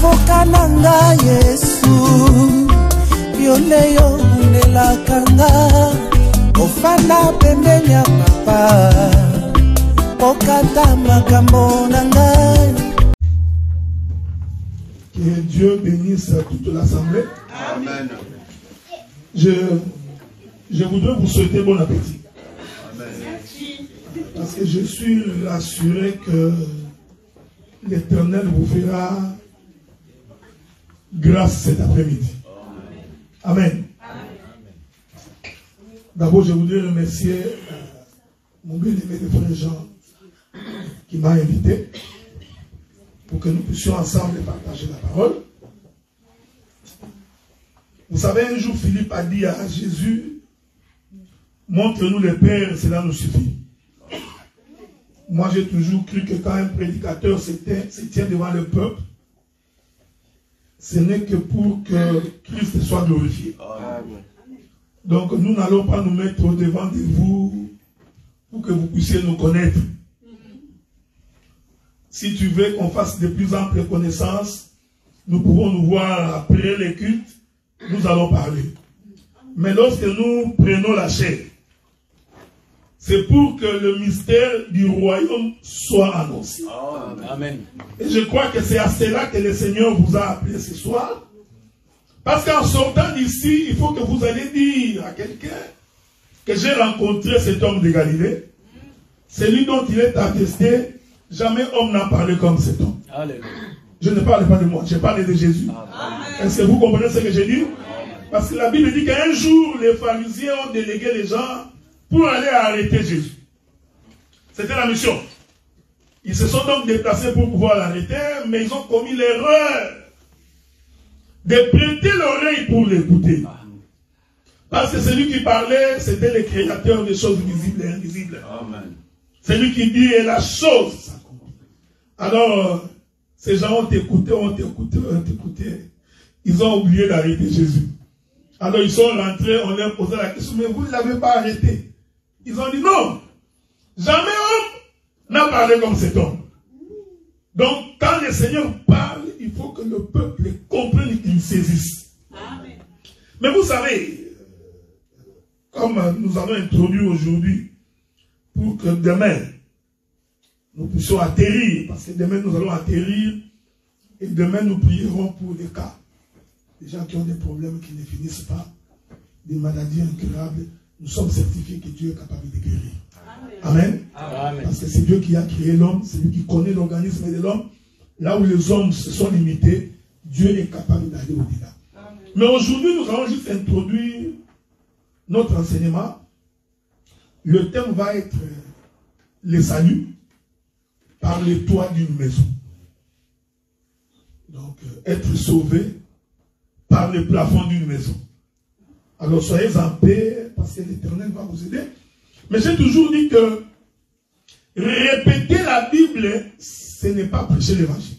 avoka nanga Yesu Yoleyo nelakanga Ofanda pembeni ya papa Okata makambo nanga. Que Dieu bénisse toute l'assemblée. Amen. Je voudrais vous souhaiter bon appétit. Amen. Parce que je suis assuré que l'Éternel vous fera grâce cet après-midi. Amen. D'abord, je voudrais remercier mon bien-aimé de frère Jean qui m'a invité pour que nous puissions ensemble partager la parole. Vous savez, un jour, Philippe a dit à Jésus, montre-nous le Père, cela nous suffit. Moi, j'ai toujours cru que quand un prédicateur se tient devant le peuple, ce n'est que pour que Christ soit glorifié. Donc, nous n'allons pas nous mettre au-devant de vous pour que vous puissiez nous connaître. Si tu veux qu'on fasse de plus amples connaissances, nous pouvons nous voir après les cultes, nous allons parler. Mais lorsque nous prenons la chair, c'est pour que le mystère du royaume soit annoncé. Amen. Et je crois que c'est à cela que le Seigneur vous a appelé ce soir. Parce qu'en sortant d'ici, il faut que vous allez dire à quelqu'un que j'ai rencontré cet homme de Galilée. Celui dont il est attesté, jamais homme n'a parlé comme cet homme. Alléluia. Je ne parle pas de moi, je parle de Jésus. Est-ce que vous comprenez ce que j'ai dit? Parce que la Bible dit qu'un jour, les pharisiens ont délégué les gens pour aller arrêter Jésus. C'était la mission. Ils se sont donc déplacés pour pouvoir l'arrêter, mais ils ont commis l'erreur de prêter l'oreille pour l'écouter. Parce que celui qui parlait, c'était le créateur des choses visibles et invisibles. Amen. Celui qui dit est la chose. Alors, ces gens ont écouté. Ils ont oublié d'arrêter Jésus. Alors, ils sont rentrés, on leur posait la question, mais vous ne l'avez pas arrêté. Ils ont dit non. Jamais homme n'a parlé comme cet homme. Donc, quand le Seigneur parle, il faut que le peuple comprenne et qu'il saisisse. Amen. Mais vous savez, comme nous avons introduit aujourd'hui, pour que demain, nous puissions atterrir, parce que demain nous allons atterrir, et demain nous prierons pour des cas. Des gens qui ont des problèmes qui ne finissent pas, des maladies incurables, nous sommes certifiés que Dieu est capable de guérir. Amen. Amen. Parce que c'est Dieu qui a créé l'homme, c'est lui qui connaît l'organisme de l'homme. Là où les hommes se sont limités, Dieu est capable d'aller au-delà. Mais aujourd'hui, nous allons juste introduire notre enseignement. Le thème va être le salut par le toit d'une maison. Donc, être sauvé par le plafond d'une maison. Alors, soyez en paix, parce que l'Éternel va vous aider. Mais j'ai toujours dit que répéter la Bible, ce n'est pas prêcher l'évangile.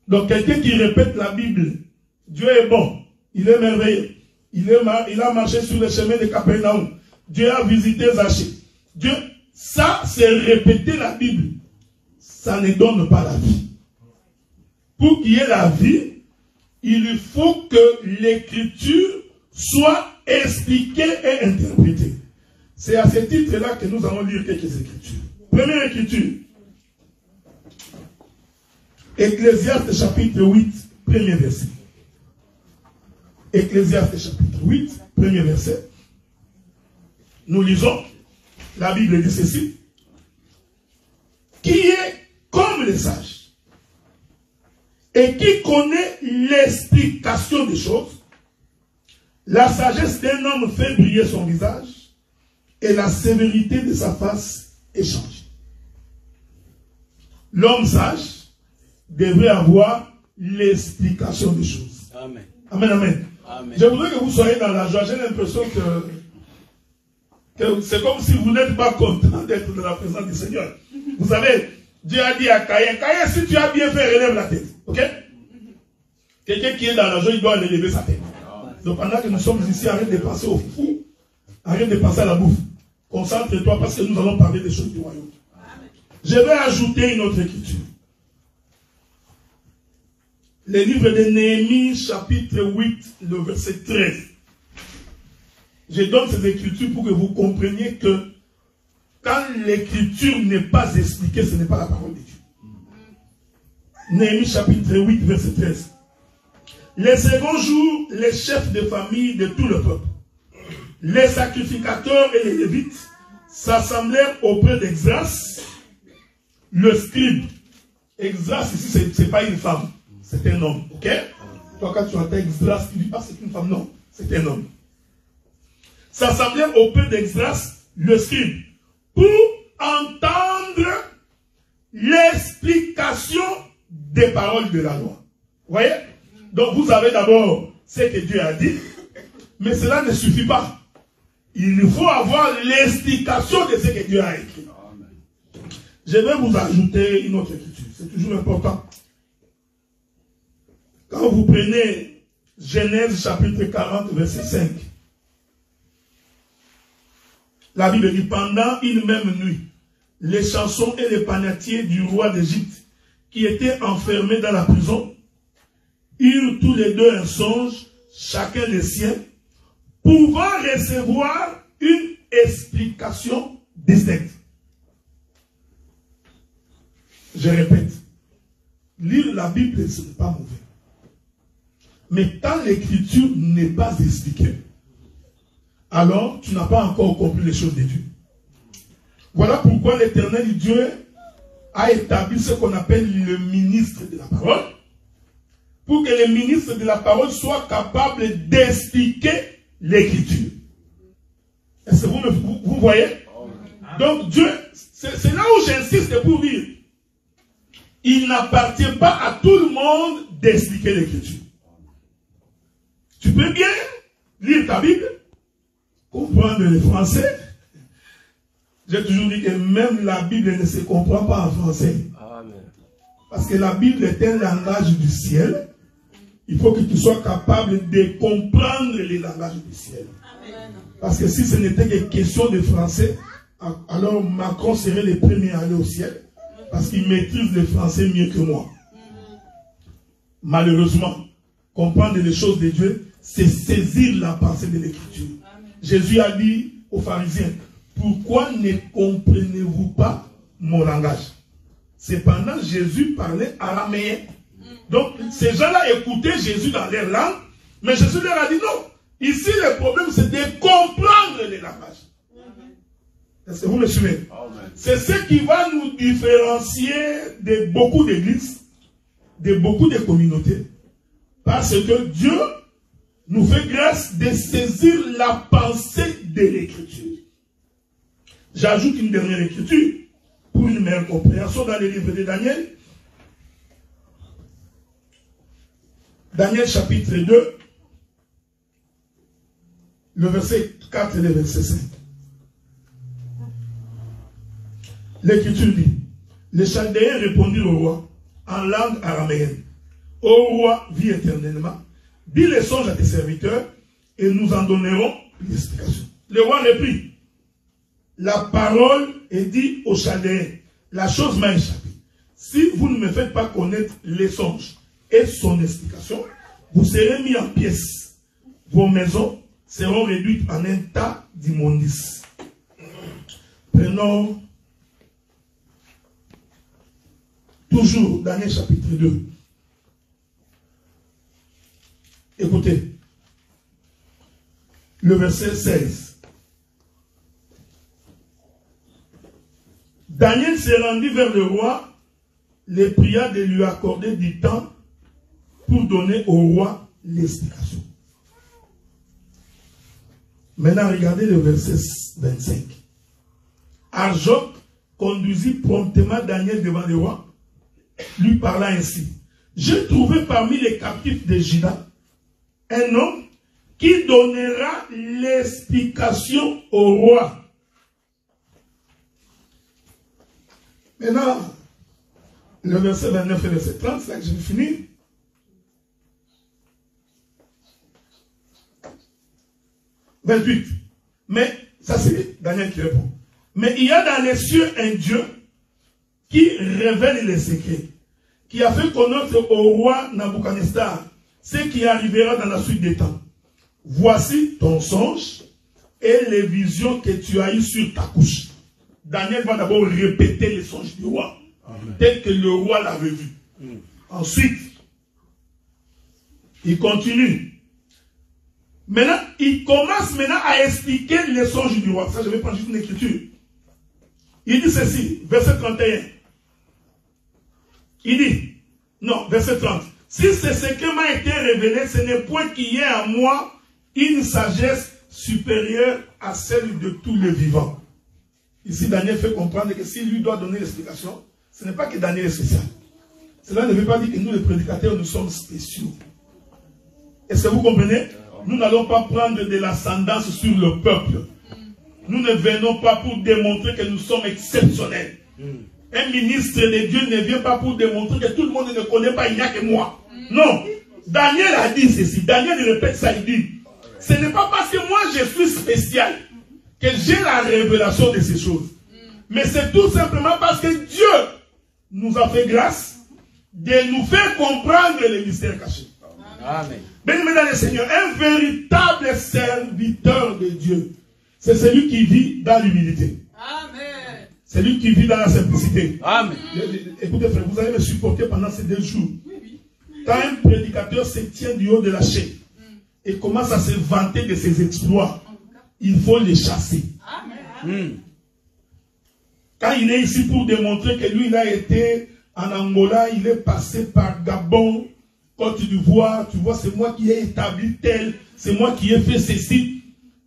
Donc, quelqu'un qui répète la Bible, Dieu est bon, il est merveilleux, il a marché sur le chemin de Capernaum, Dieu a visité Zachée. Dieu, ça, c'est répéter la Bible. Ça ne donne pas la vie. Pour qu'il y ait la vie, il faut que l'écriture soit expliquée et interprétée. C'est à ce titre-là que nous allons lire quelques écritures. Première écriture. Ecclésiaste chapitre 8, premier verset. Ecclésiaste chapitre 8, premier verset. Nous lisons. La Bible dit ceci. Qui est comme les sages et qui connaît l'explication des choses. La sagesse d'un homme fait briller son visage et la sévérité de sa face est changée. L'homme sage devrait avoir l'explication des choses. Amen. Amen, amen. Amen. Je voudrais que vous soyez dans la joie. J'ai l'impression que c'est comme si vous n'êtes pas content d'être dans la présence du Seigneur. Vous savez, Dieu a dit à Caïn, Caïn, si tu as bien fait, relève la tête. Ok? Quelqu'un qui est dans la joie, il doit relever sa tête. Donc pendant que nous sommes ici, arrête de penser au fou, arrête de penser à la bouffe. Concentre-toi parce que nous allons parler des choses du royaume. Je vais ajouter une autre écriture. Le livre de Néhémie, chapitre 8, le verset 13. Je donne ces écritures pour que vous compreniez que quand l'écriture n'est pas expliquée, ce n'est pas la parole de Dieu. Néhémie chapitre 8, verset 13. Les seconds jours, les chefs de famille de tout le peuple, les sacrificateurs et les lévites s'assemblèrent auprès d'Exras, le scribe. Exras ici, ce n'est pas une femme, c'est un homme. Ok? Toi, quand tu entends Exras, tu dis pas c'est une femme. Non, c'est un homme. S'assemblèrent auprès d'Exras, le scribe, pour entendre l'explication des paroles de la loi. Vous voyez? Donc vous avez d'abord ce que Dieu a dit, mais cela ne suffit pas. Il faut avoir l'explication de ce que Dieu a écrit. Je vais vous ajouter une autre écriture. C'est toujours important. Quand vous prenez Genèse chapitre 40, verset 5, la Bible dit, pendant une même nuit, les chansons et les panetiers du roi d'Égypte, qui étaient enfermés dans la prison, eurent tous les deux un songe, chacun le sien, pouvant recevoir une explication distincte. Je répète, lire la Bible, ce n'est pas mauvais. Mais quand l'écriture n'est pas expliquée, alors tu n'as pas encore compris les choses de Dieu. Voilà pourquoi l'Éternel Dieu a établi ce qu'on appelle le ministre de la parole, pour que le ministre de la parole soit capable d'expliquer l'écriture. Est-ce que vous voyez? Donc Dieu, c'est là où j'insiste pour dire, il n'appartient pas à tout le monde d'expliquer l'écriture. Tu peux bien lire ta Bible, comprendre le français. J'ai toujours dit que même la Bible ne se comprend pas en français. Amen. Parce que la Bible est un langage du ciel. Il faut que tu sois capable de comprendre les langages du ciel. Amen. Parce que si ce n'était que question de français, alors Macron serait le premier à aller au ciel. Parce qu'il maîtrise le français mieux que moi. Malheureusement, comprendre les choses de Dieu, c'est saisir la pensée de l'écriture. Jésus a dit aux pharisiens, pourquoi ne comprenez-vous pas mon langage? Cependant, Jésus parlait araméen. Donc, ces gens-là écoutaient Jésus dans leur langue, mais Jésus leur a dit non. Ici, le problème, c'est de comprendre les langages. Est-ce que vous me suivez? C'est ce qui va nous différencier de beaucoup d'églises, de beaucoup de communautés. Parce que Dieu nous fait grâce de saisir la pensée de l'écriture. J'ajoute une dernière écriture pour une meilleure compréhension dans le livre de Daniel. Daniel chapitre 2, le verset 4 et le verset 5. L'écriture dit, les Chaldéens répondirent au roi en langue araméenne. Ô roi, vis éternellement, dis les songes à tes serviteurs et nous en donnerons l'explication. Le roi reprit. La parole est dite aux Chaldéens. La chose m'a échappé. Si vous ne me faites pas connaître les songes et son explication, vous serez mis en pièces. Vos maisons seront réduites en un tas d'immondices. Prenons toujours Daniel chapitre 2. Écoutez, le verset 16. Daniel s'est rendu vers le roi, les pria de lui accorder du temps pour donner au roi l'explication. Maintenant, regardez le verset 25. Arjoc conduisit promptement Daniel devant le roi, lui parla ainsi. J'ai trouvé parmi les captifs de Juda un homme qui donnera l'explication au roi. Maintenant, le verset 29 et le verset 30, c'est là que je vais finir. « 28. Mais, ça c'est Daniel qui répond. Mais il y a dans les cieux un Dieu qui révèle les secrets. qui a fait connaître au roi Nabuchodonosor ce qui arrivera dans la suite des temps. Voici ton songe et les visions que tu as eues sur ta couche. Daniel va d'abord répéter les songes du roi, tel que le roi l'avait vu. Ensuite, il continue. Maintenant, il commence maintenant à expliquer les songes du roi. Ça, je vais prendre juste une écriture. Il dit ceci, verset 31. Il dit, non, verset 30. Si c'est ce qui m'a été révélé, ce n'est point qu'il y ait en moi une sagesse supérieure à celle de tous les vivants. Ici, Daniel fait comprendre que s'il lui doit donner l'explication, ce n'est pas que Daniel est spécial. Cela ne veut pas dire que nous, les prédicateurs, nous sommes spéciaux. Est-ce que vous comprenez? Nous n'allons pas prendre de l'ascendance sur le peuple. Nous ne venons pas pour démontrer que nous sommes exceptionnels. Un ministre de Dieu ne vient pas pour démontrer que tout le monde ne connaît pas, il n'y a que moi. Non. Daniel a dit ceci. Daniel répète ça, il dit, ce n'est pas parce que moi je suis spécial que j'ai la révélation de ces choses. Mais c'est tout simplement parce que Dieu nous a fait grâce de nous faire comprendre les mystères cachés. Amen. Bien-aimés dans le Seigneur, un véritable serviteur de Dieu, c'est celui qui vit dans l'humilité. Amen. Celui qui vit dans la simplicité. Amen. Écoutez frère, vous allez me supporter pendant ces 2 jours. Quand un prédicateur se tient du haut de la chaîne et commence à se vanter de ses exploits, il faut les chasser. Amen. Quand il est ici pour démontrer que lui, il a été en Angola, il est passé par Gabon, Côte d'Ivoire, tu vois, c'est moi qui ai établi tel, c'est moi qui ai fait ceci.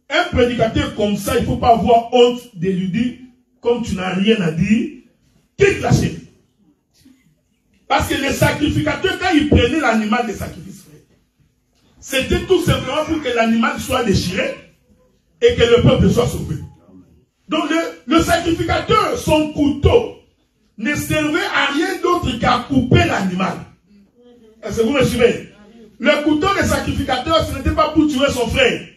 Un prédicateur comme ça, il ne faut pas avoir honte de lui dire, comme tu n'as rien à dire, quitte la chaîne. Parce que les sacrificateurs, quand ils prenaient l'animal de sacrifice, c'était tout simplement pour que l'animal soit déchiré et que le peuple soit sauvé. Donc le sacrificateur, son couteau, ne servait à rien d'autre qu'à couper l'animal. Est-ce que vous me suivez? Le couteau des sacrificateurs, ce n'était pas pour tuer son frère.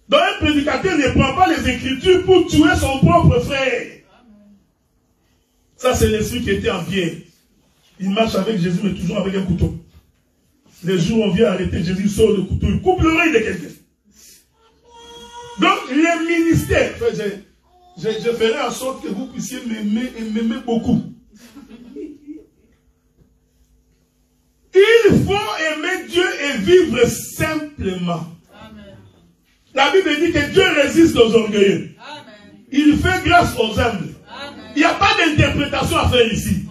Donc un prédicateur ne prend pas les Écritures pour tuer son propre frère. Ça, c'est l'esprit qui était en Pierre. Il marche avec Jésus, mais toujours avec un couteau. Les jours où on vient arrêter Jésus, sort le couteau, il coupe l'oreille de quelqu'un. Donc, les ministères, je ferai en sorte que vous puissiez m'aimer et m'aimer beaucoup. Il faut aimer Dieu et vivre simplement. Amen. La Bible dit que Dieu résiste aux orgueilleux. Amen. Il fait grâce aux humbles. Amen. Il n'y a pas d'interprétation à faire ici.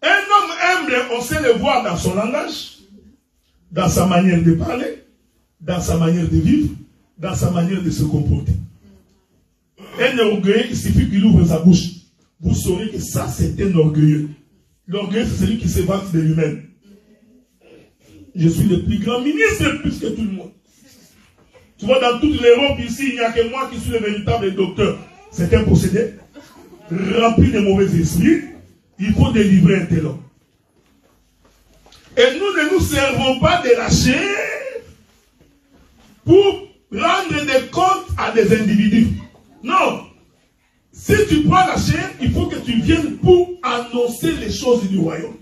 Un homme humble, on sait le voir dans son langage, dans sa manière de parler, dans sa manière de vivre, dans sa manière de se comporter. Un orgueilleux, il suffit qu'il ouvre sa bouche. Vous saurez que ça, c'est un orgueilleux. L'orgueilleux, c'est celui qui se vante de lui-même. Je suis le plus grand ministre plus que tout le monde. Tu vois, dans toute l'Europe ici, il n'y a que moi qui suis le véritable docteur. C'est un procédé rempli de mauvais esprits. Il faut délivrer un tel homme. Et nous ne nous servons pas de la chair pour rendre des comptes à des individus. Non. Si tu prends la chair, il faut que tu viennes pour annoncer les choses du royaume.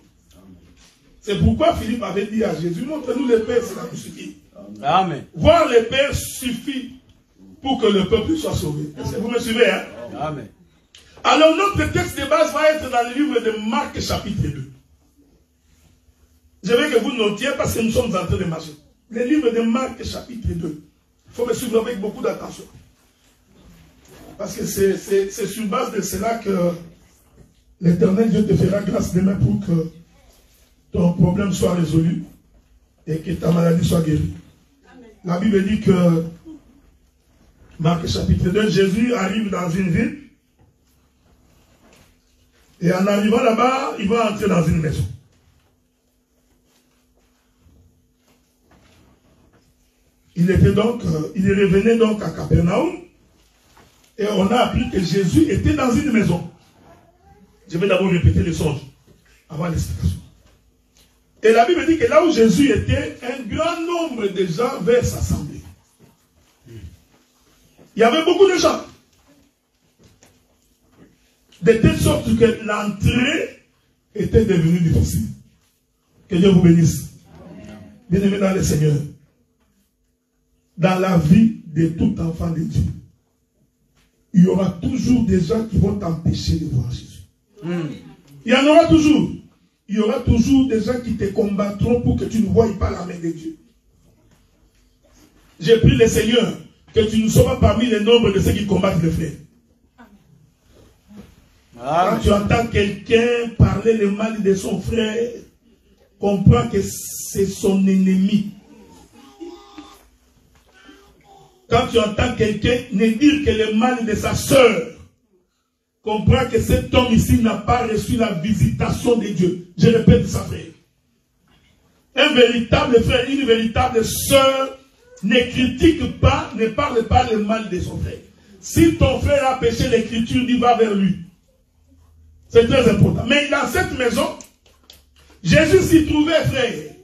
C'est pourquoi Philippe avait dit à Jésus, montre-nous les pères, cela nous suffit. Amen. Voir les pères suffit pour que le peuple soit sauvé. Est-ce que vous me suivez? Hein? Amen. Alors notre texte de base va être dans le livre de Marc chapitre 2. Je veux que vous notiez parce que nous sommes en train de marcher. Le livre de Marc chapitre 2. Il faut me suivre avec beaucoup d'attention. Parce que c'est sur base de cela que l'Éternel Dieu te fera grâce demain pour que ton problème soit résolu et que ta maladie soit guérie. Amen. La Bible dit que Marc chapitre 2, Jésus arrive dans une ville et en arrivant là-bas, il va entrer dans une maison. Il revenait donc à Capernaum et on a appris que Jésus était dans une maison. Je vais d'abord répéter le songe avant l'explication. Et la Bible dit que là où Jésus était, un grand nombre de gens venaient s'assembler. Il y avait beaucoup de gens. De telle sorte que l'entrée était devenu difficile. Que Dieu vous bénisse. Bien-aimés dans le Seigneur, dans la vie de tout enfant de Dieu, il y aura toujours des gens qui vont t'empêcher de voir Jésus. Il y en aura toujours. Il y aura toujours des gens qui te combattront pour que tu ne voies pas la main de Dieu. J'ai pris le Seigneur que tu ne sois pas parmi les nombres de ceux qui combattent le frère. Quand tu entends quelqu'un parler le mal de son frère, comprends que c'est son ennemi. Quand tu entends quelqu'un ne dire que le mal de sa sœur, comprends que cet homme ici n'a pas reçu la visitation de Dieu. Je répète ça, frère. Un véritable frère, une véritable sœur ne critique pas, ne parle pas le mal de son frère. Si ton frère a péché, l'écriture dit va vers lui. C'est très important. Mais dans cette maison, Jésus s'y trouvait, frère.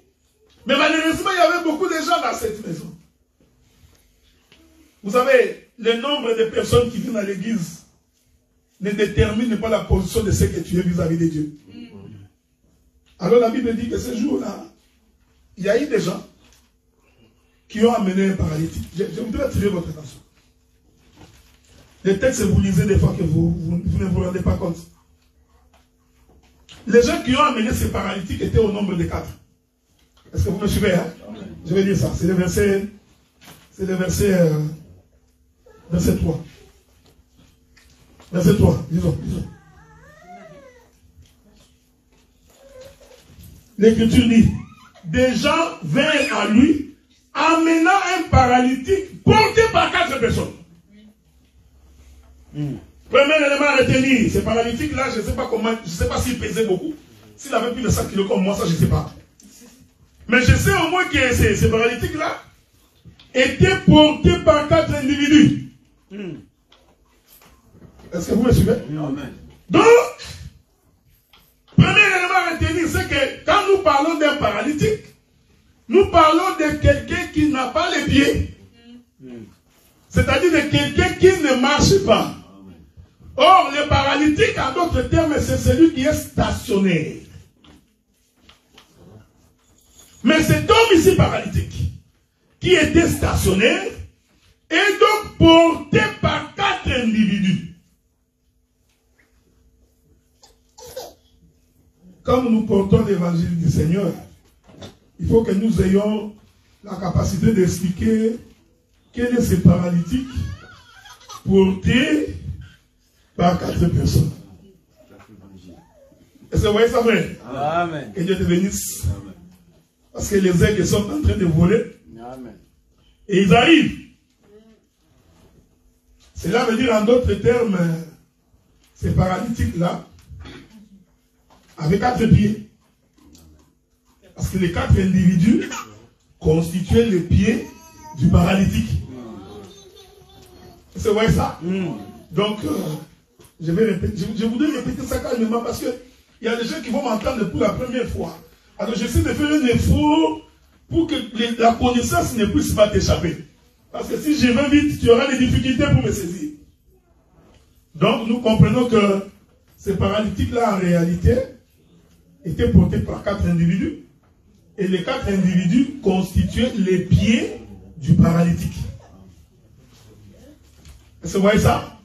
Mais malheureusement, il y avait beaucoup de gens dans cette maison. Vous savez, le nombre de personnes qui viennent à l'église ne détermine pas la position de ce que tu es vis-à-vis de Dieu. Alors la Bible dit que ce jour-là, il y a eu des gens qui ont amené un paralytique. Je voudrais attirer votre attention. Les textes, vous lisez des fois que vous ne vous rendez pas compte. Les gens qui ont amené ces paralytiques étaient au nombre de 4. Est-ce que vous me suivez, hein? Je vais dire ça. C'est le verset 3. Verset 3, disons. L'Écriture dit, des gens vinrent à lui, amenant un paralytique porté par 4 personnes. Premier élément à retenir, ce paralytique-là, je ne sais pas comment, je ne sais pas s'il pesait beaucoup. S'il avait plus de 100 kilos comme moi, ça je ne sais pas. Mais je sais au moins que ce paralytique-là était porté par 4 individus. Est-ce que vous me suivez? Amen. Donc, premier élément à retenir, c'est que quand nous parlons d'un paralytique, nous parlons de quelqu'un qui n'a pas les pieds. C'est-à-dire de quelqu'un qui ne marche pas. Or, le paralytique, en d'autres termes, c'est celui qui est stationnaire. Mais cet homme ici paralytique, qui était stationnaire, est donc porté par 4 individus. Comme nous portons l'évangile du Seigneur, il faut que nous ayons la capacité d'expliquer quel est ce paralytique porté par 4 personnes. Est-ce que vous voyez ça, frère? Amen. Que Dieu te bénisse. Amen. Parce que les aigles sont en train de voler. Amen. Et ils arrivent. Cela veut dire en d'autres termes, ces paralytiques-là, avec 4 pieds. Parce que les 4 individus constituaient les pieds du paralytique. Vous voyez ça? Donc, je voudrais répéter ça calmement parce qu'il y a des gens qui vont m'entendre pour la première fois. Alors j'essaie de faire un effort pour que la connaissance ne puisse pas t'échapper. Parce que si je vais vite, tu auras des difficultés pour me saisir. Donc nous comprenons que ces paralytiques-là, en réalité, étaient portés par 4 individus. Et les 4 individus constituaient les pieds du paralytique. Est-ce que vous voyez ça?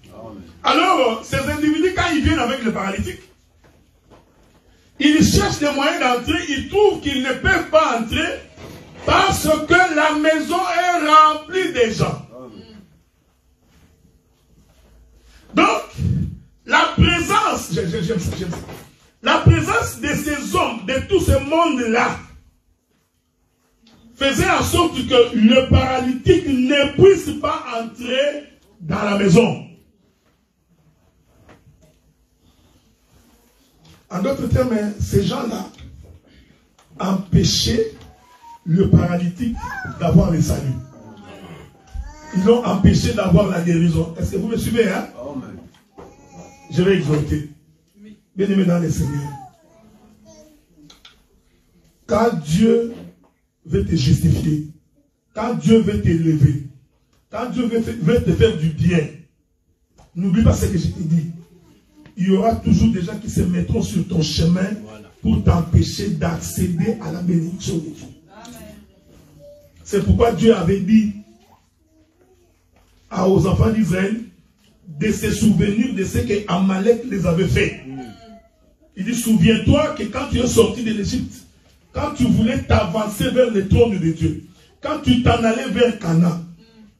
Alors, ces individus, quand ils viennent avec le paralytique, ils cherchent des moyens d'entrer, ils trouvent qu'ils ne peuvent pas entrer parce que la maison est remplie de gens. Donc, la présence, j'aime ça, la présence de ces hommes, de tout ce monde-là, faisait en sorte que le paralytique ne puisse pas entrer dans la maison. En d'autres termes, ces gens-là empêchaient le paralytique d'avoir le salut. Ils l'ont empêché d'avoir la guérison. Est-ce que vous me suivez, hein? Amen. Je vais exhorter. Bien-aimés dans le Seigneur. Quand Dieu veut te justifier, quand Dieu veut t'élever, quand Dieu veut te faire du bien, n'oublie pas ce que je t'ai dit. il y aura toujours des gens qui se mettront sur ton chemin pour t'empêcher d'accéder à la bénédiction de Dieu. C'est pourquoi Dieu avait dit aux enfants d'Israël de se souvenir de ce que Amalek les avait fait. Il dit, souviens-toi que quand tu es sorti de l'Égypte, quand tu voulais t'avancer vers le trône de Dieu, quand tu t'en allais vers Canaan,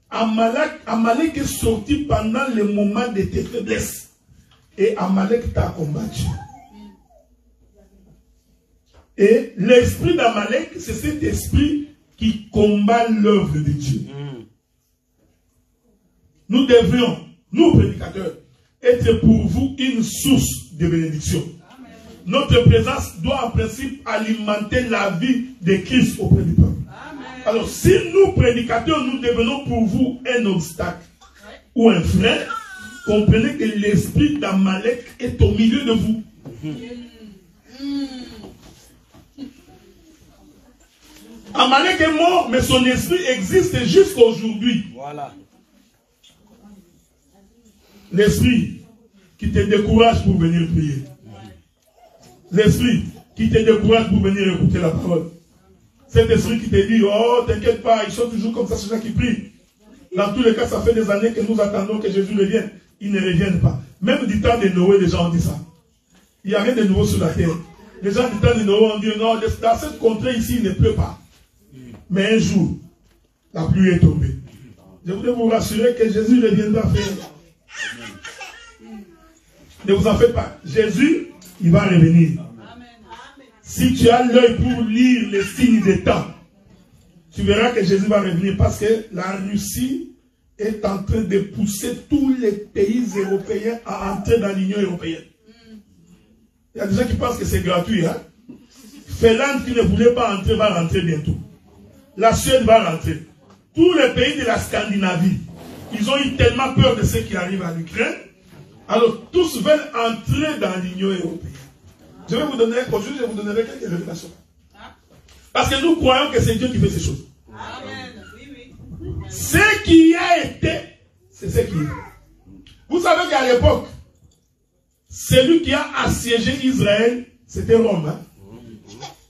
Amalek est sorti pendant le moment de tes faiblesses. Et Amalek t'a combattu. Et l'esprit d'Amalek, c'est cet esprit qui combat l'œuvre de Dieu. Nous devrions, nous prédicateurs, être pour vous une source de bénédiction. Notre présence doit en principe alimenter la vie de Christ auprès du peuple. Alors si nous prédicateurs, nous devenons pour vous un obstacle ou un frein, comprenez que l'esprit d'Amalek est au milieu de vous. Amalek est mort, mais son esprit existe jusqu'à aujourd'hui. Voilà. L'esprit qui te décourage pour venir prier. L'esprit qui te décourage pour venir écouter la parole. Cet esprit qui te dit, oh, t'inquiète pas, ils sont toujours comme ça, ces gens qui prient. Dans tous les cas, ça fait des années que nous attendons que Jésus revienne. Ils ne reviennent pas. Même du temps de Noé, les gens ont dit ça. Il n'y a rien de nouveau sur la terre. Les gens du temps de Noé ont dit, non, dans cette contrée ici, il ne pleut pas. Mais un jour, la pluie est tombée. Je voudrais vous rassurer que Jésus reviendra faire. Ne vous en faites pas. Jésus, il va revenir. Si tu as l'œil pour lire les signes des temps, tu verras que Jésus va revenir parce que la Russie est en train de pousser tous les pays européens à entrer dans l'Union européenne. Il y a des gens qui pensent que c'est gratuit. Hein? Finlande qui ne voulait pas entrer va rentrer bientôt. La Suède va rentrer. Tous les pays de la Scandinavie, ils ont eu tellement peur de ce qui arrive à l'Ukraine. Alors tous veulent entrer dans l'Union européenne. Je vais vous donner, aujourd'hui, je vous donnerai quelques révélations. Parce que nous croyons que c'est Dieu qui fait ces choses. Amen. Oui, oui. Ce qui a été, c'est ce qui est. Vous savez qu'à l'époque, celui qui a assiégé Israël, c'était Rome. Hein?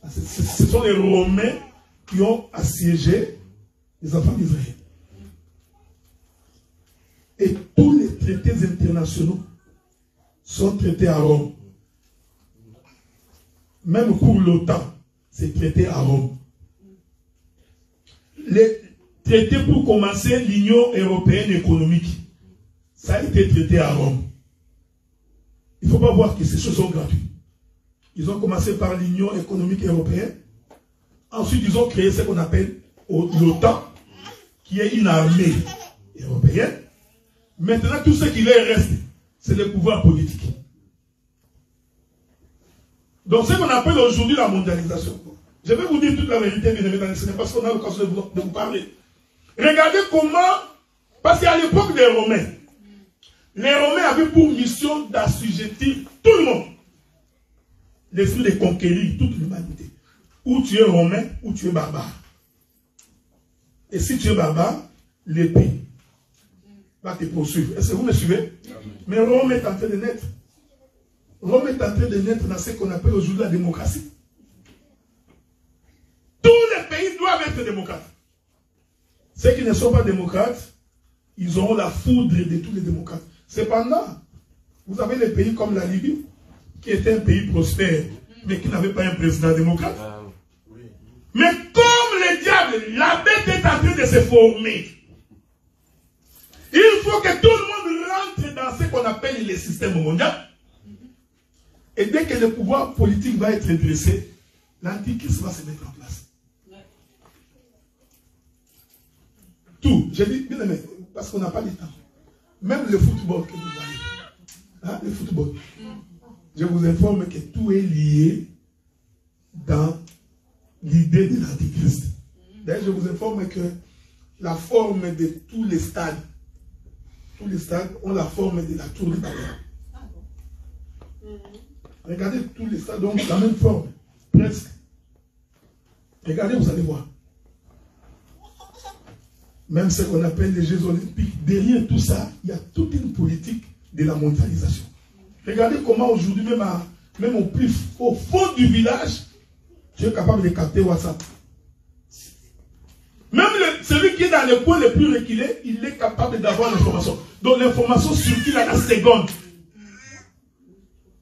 Ce sont les Romains qui ont assiégé les enfants d'Israël. Et tous les traités internationaux sont traités à Rome. Même pour l'OTAN, c'est traité à Rome. Les traités pour commencer l'Union européenne économique, ça a été traité à Rome. Il ne faut pas voir que ces choses sont gratuites. Ils ont commencé par l'Union économique européenne. Ensuite, ils ont créé ce qu'on appelle l'OTAN, qui est une armée européenne. Maintenant, tout ce qui leur reste, c'est le pouvoir politique. Donc, ce qu'on appelle aujourd'hui la mondialisation. Je vais vous dire toute la vérité, bien évidemment, ce n'est pas ce qu'on a l'occasion de vous parler. Regardez comment, parce qu'à l'époque des Romains, les Romains avaient pour mission d'assujettir tout le monde. L'esprit de conquérir toute l'humanité. Ou tu es Romain, ou tu es barbare. Et si tu es barbare, l'épée va te poursuivre. Est-ce que vous me suivez? Mais Rome est en train de naître. Rome est en train de naître dans ce qu'on appelle aujourd'hui la démocratie. Tous les pays doivent être démocrates. Ceux qui ne sont pas démocrates, ils auront la foudre de tous les démocrates. Cependant, vous avez des pays comme la Libye, qui était un pays prospère, mais qui n'avait pas un président démocrate. Mais comme le diable, la bête est en train de se former, il faut que tout le monde rentre dans ce qu'on appelle le système mondial. Et dès que le pouvoir politique va être dressé, l'antichrist va se mettre en place. Tout, je dis, bien aimé, parce qu'on n'a pas de temps. Même le football que vous voyez, hein, le football, je vous informe que tout est lié dans l'idée de l'antichrist. D'ailleurs, je vous informe que la forme de tous les stades ont la forme de la tour de Babel. Regardez tous les stades ont la même forme, presque. Regardez, vous allez voir. Même ce qu'on appelle les Jeux Olympiques, derrière tout ça, il y a toute une politique de la mondialisation. Regardez comment aujourd'hui, même au fond du village, tu es capable de capter WhatsApp. Même celui qui est dans les coins les plus reculés, il est capable d'avoir l'information. Donc l'information circule à la seconde.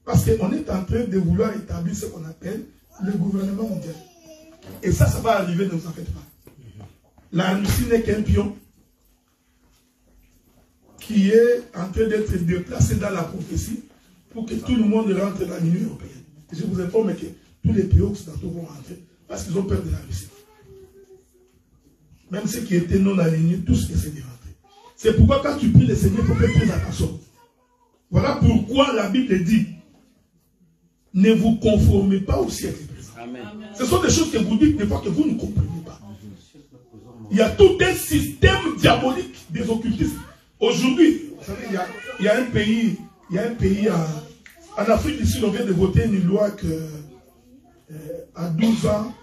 Parce qu'on est en train de vouloir établir ce qu'on appelle le gouvernement mondial. Et ça va arriver, ne vous en faites pas. La Russie n'est qu'un pion qui est en train d'être déplacé dans la prophétie pour que tout le monde rentre dans l'Union européenne. Et je vous informe que tous les pays occidentaux vont rentrer parce qu'ils ont peur de la Russie. Même ceux qui étaient non alignés, tous essaient de rentrer. C'est pourquoi quand tu pries le Seigneur, il faut faire très attention. Voilà pourquoi la Bible dit, ne vous conformez pas au siècle présent. Amen. Ce sont des choses que vous dites des fois que vous ne comprenez pas. Il y a tout un système diabolique des occultistes. Aujourd'hui, vous savez, il y a un pays en Afrique du Sud, on vient de voter une loi que à 12 ans,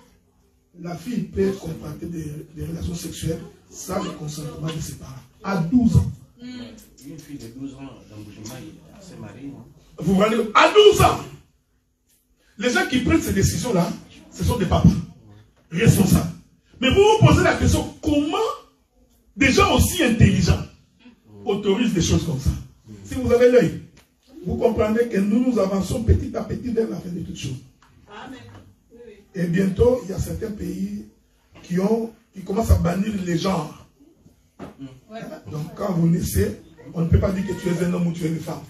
la fille peut contracter des relations sexuelles sans le consentement de ses parents. À 12 ans. Une fille de 12 ans d'engagement, elle s'est mariée. Vous voyez, à 12 ans. Les gens qui prennent ces décisions-là, ce sont des papas responsables. Mais vous vous posez la question, comment des gens aussi intelligents autorisent des choses comme ça? Si vous avez l'œil, vous comprenez que nous avançons petit à petit vers la fin de toutes choses. Amen. Et bientôt, il y a certains pays qui commencent à bannir les genres. Ouais. Donc quand vous naissez, on ne peut pas dire que tu es un homme ou tu es une femme.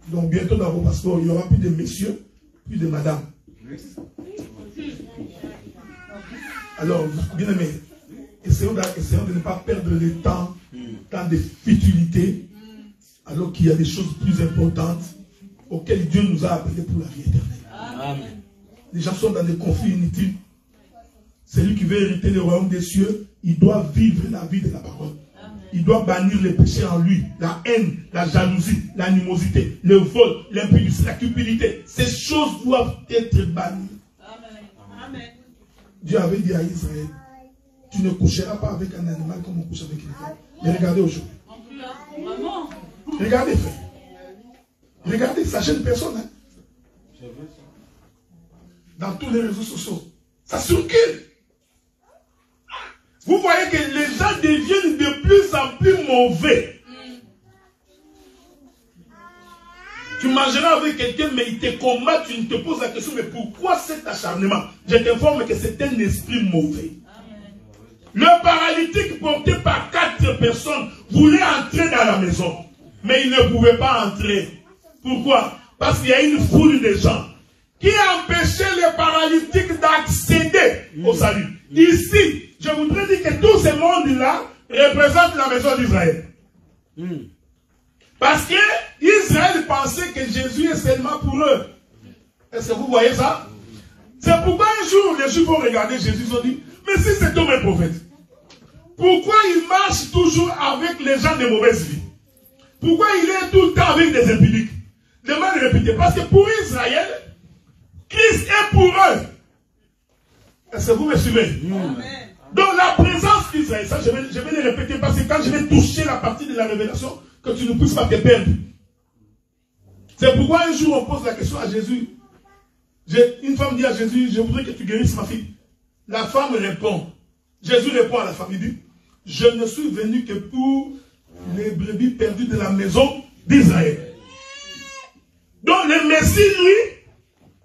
Donc bientôt dans vos passeports, il n'y aura plus de messieurs, plus de madame. Alors, bien aimé, essayons de ne pas perdre le temps dans des futilités, alors qu'il y a des choses plus importantes auxquelles Dieu nous a appelés pour la vie éternelle. Amen. Les gens sont dans des conflits inutiles. Celui qui veut hériter le royaume des cieux, il doit vivre la vie de la parole. Il doit bannir les péchés en lui, la haine, la jalousie, l'animosité, le vol, l'impudicité, la cupidité. Ces choses doivent être bannies. Amen. Dieu avait dit à Israël, tu ne coucheras pas avec un animal comme on couche avec une femme. Mais regardez aujourd'hui. Regardez, frère. Regardez, ça gêne personne. Hein? Dans tous les réseaux sociaux. Ça circule. Vous voyez que les gens deviennent de plus en plus mauvais. Tu mangeras avec quelqu'un, mais il te combat, tu ne te poses la question, mais pourquoi cet acharnement? Je t'informe que c'est un esprit mauvais. Le paralytique porté par 4 personnes voulait entrer dans la maison, mais il ne pouvait pas entrer. Pourquoi? Parce qu'il y a une foule de gens qui empêchaient les paralytiques d'accéder au salut. Ici, je voudrais dire que tout ce monde-là représente la maison d'Israël. Parce que Israël pensait que Jésus est seulement pour eux. Est-ce que vous voyez ça? C'est pourquoi un jour, les Juifs vont regarder Jésus et ont dit, mais si cet homme est prophète, pourquoi il marche toujours avec les gens de mauvaise vie? Pourquoi il est tout le temps avec des impudiques? Demande de répéter. Parce que pour Israël, Christ est pour eux. Est-ce que vous me suivez? Amen. Donc la présence d'Israël, ça je vais le répéter parce que quand je vais toucher la partie de la révélation, que tu ne puisses pas te perdre. C'est pourquoi un jour on pose la question à Jésus. Une femme dit à Jésus, je voudrais que tu guérisses ma fille. La femme répond. Jésus répond à la femme, il dit, je ne suis venu que pour les brebis perdues de la maison d'Israël. Donc le Messie, lui,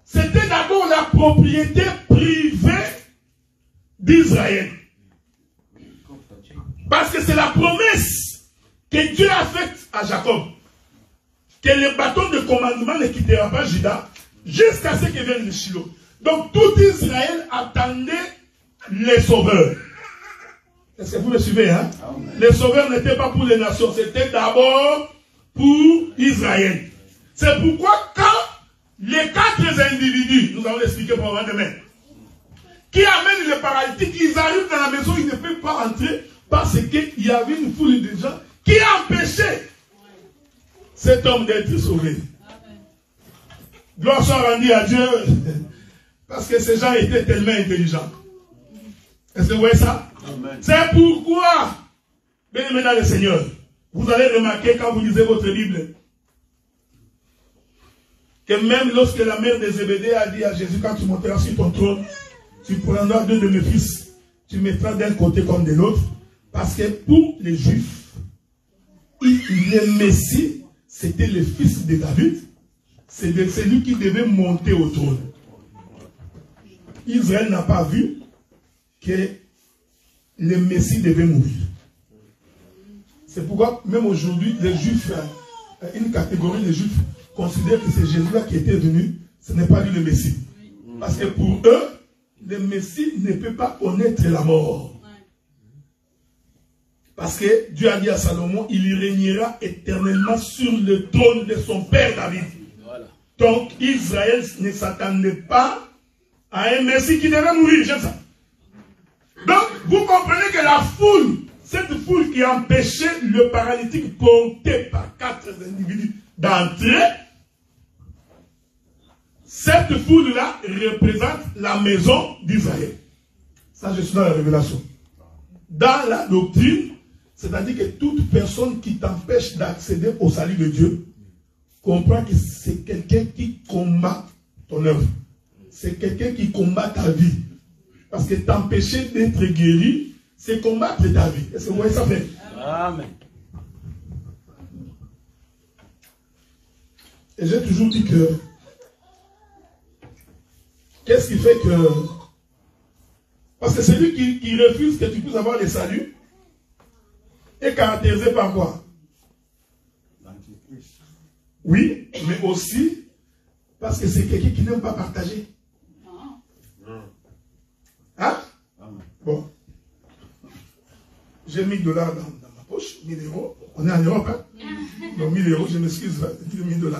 c'était d'abord la propriété privée d'Israël. Parce que c'est la promesse que Dieu a faite à Jacob. Que le bâton de commandement ne quittera pas Juda jusqu'à ce qu'il vienne le Shiloh. Donc tout Israël attendait les sauveurs. Est-ce que vous me suivez, hein? Les sauveurs n'étaient pas pour les nations, c'était d'abord pour Israël. C'est pourquoi quand les 4 individus, nous allons l'expliquer pour demain, qui amènent les paralytiques, ils arrivent dans la maison, ils ne peuvent pas entrer parce qu'il y avait une foule de gens qui empêchaient cet homme d'être sauvé. Gloire soit rendue à Dieu parce que ces gens étaient tellement intelligents. Est-ce que vous voyez ça? C'est pourquoi, bien aimé dans le Seigneur, vous allez remarquer quand vous lisez votre Bible, que même lorsque la mère de Zébédée a dit à Jésus, quand tu monteras sur ton trône, tu prendras 2 de mes fils, tu mettras d'un côté comme de l'autre, parce que pour les Juifs, le Messie, c'était le fils de David, c'est lui qui devait monter au trône. Israël n'a pas vu que le Messie devait mourir. C'est pourquoi, même aujourd'hui, les Juifs, une catégorie de Juifs considère que c'est Jésus-là qui était venu, ce n'est pas lui le Messie. Parce que pour eux, le Messie ne peut pas connaître la mort. Parce que Dieu a dit à Salomon, il régnera éternellement sur le trône de son père David. Voilà. Donc Israël ne s'attendait pas à un Messie qui devait mourir. J'aime ça. Donc vous comprenez que la foule, cette foule qui empêchait le paralytique porté par 4 individus d'entrer, cette foule-là représente la maison d'Israël. Ça, je suis dans la révélation. Dans la doctrine, c'est-à-dire que toute personne qui t'empêche d'accéder au salut de Dieu, comprend que c'est quelqu'un qui combat ton œuvre. C'est quelqu'un qui combat ta vie. Parce que t'empêcher d'être guéri, c'est combattre ta vie. Est-ce que vous voyez ça fait? Amen. Et j'ai toujours dit que qu'est-ce qui fait que... Parce que celui qui refuse que tu puisses avoir le salut est caractérisé par quoi? Oui, mais aussi parce que c'est quelqu'un qui n'aime pas partager. Hein? Bon. J'ai 1000 $ dans ma poche, 1000 €. On est en Europe, hein? Donc 1000 €, je m'excuse, 1000 $,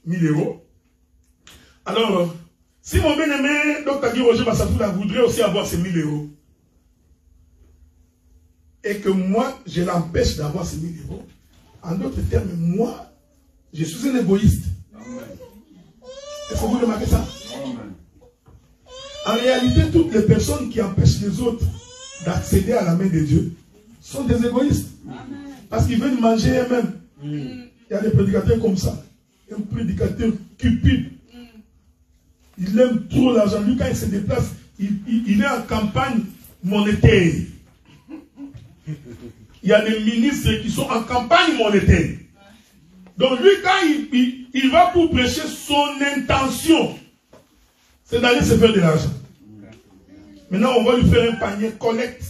1000 €. Alors, si mon bien-aimé, Dr. Guy Roger Bassafoula, voudrait aussi avoir ces 1000 €, et que moi, je l'empêche d'avoir ces 1000 €, en d'autres termes, moi, je suis un égoïste. Est-ce que vous remarquez ça? Amen. En réalité, toutes les personnes qui empêchent les autres d'accéder à la main de Dieu sont des égoïstes. Amen. Parce qu'ils veulent manger eux-mêmes. Il y a des prédicateurs comme ça. Un prédicateur cupide. Il aime trop l'argent. Lui, quand il se déplace, il est en campagne monétaire. Il y a des ministres qui sont en campagne monétaire. Donc lui, quand il va pour prêcher, son intention, c'est d'aller se faire de l'argent. Maintenant, on va lui faire un panier collecte.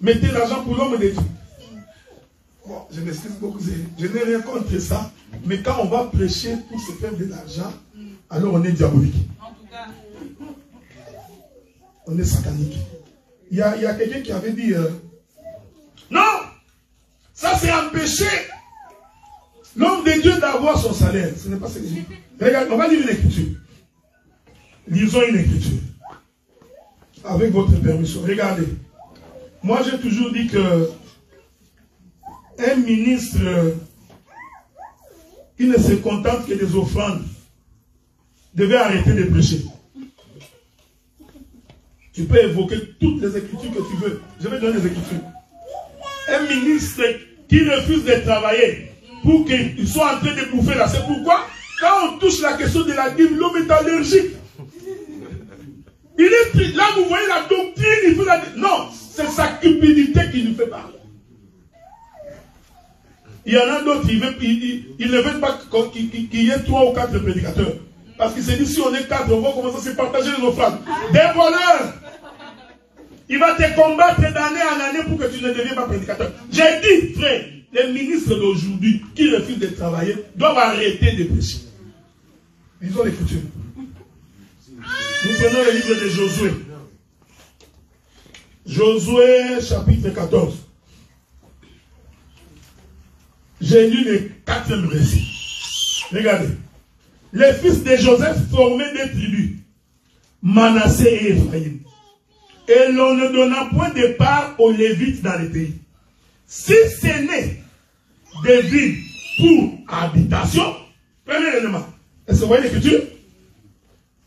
Mettez l'argent pour l'homme de Dieu. Bon, je m'excuse beaucoup, je n'ai rien contre ça. Mais quand on va prêcher pour se faire de l'argent, alors on est diabolique. On est satanique. Il y a quelqu'un qui avait dit, non, ça c'est empêcher l'homme de Dieu d'avoir son salaire. Ce n'est pas ce que je dis. Regarde, on va lire une écriture. Lisons une écriture. Avec votre permission. Regardez. Moi j'ai toujours dit que un ministre qui ne se contente que des offrandes devait arrêter de prêcher. Tu peux évoquer toutes les écritures que tu veux. Je vais donner les écritures. Un ministre qui refuse de travailler pour qu'il soit en train de bouffer là. C'est pourquoi, quand on touche la question de la dîme, l'homme est allergique. Il est là, vous voyez la doctrine, il fait la... Non, c'est sa cupidité qui lui fait parler. Il y en a d'autres, il ne veut pas qu'il y ait 3 ou 4 prédicateurs. Parce qu'il s'est dit, si on est 4, on va commencer à se partager les offrandes. Des voleurs! Il va te combattre d'année en année pour que tu ne deviennes pas prédicateur. J'ai dit, frère, les ministres d'aujourd'hui qui refusent de travailler doivent arrêter de prêcher. Lisons l'écriture. Nous prenons le livre de Josué. Josué, chapitre 14. J'ai lu le 4e verset. Regardez. Les fils de Joseph formaient des tribus, Manassé et Ephraïm. Et l'on ne donna point de part aux Lévites dans le pays. Si ce n'est des villes pour habitation, premier élément. Est-ce que vous voyez l'écriture?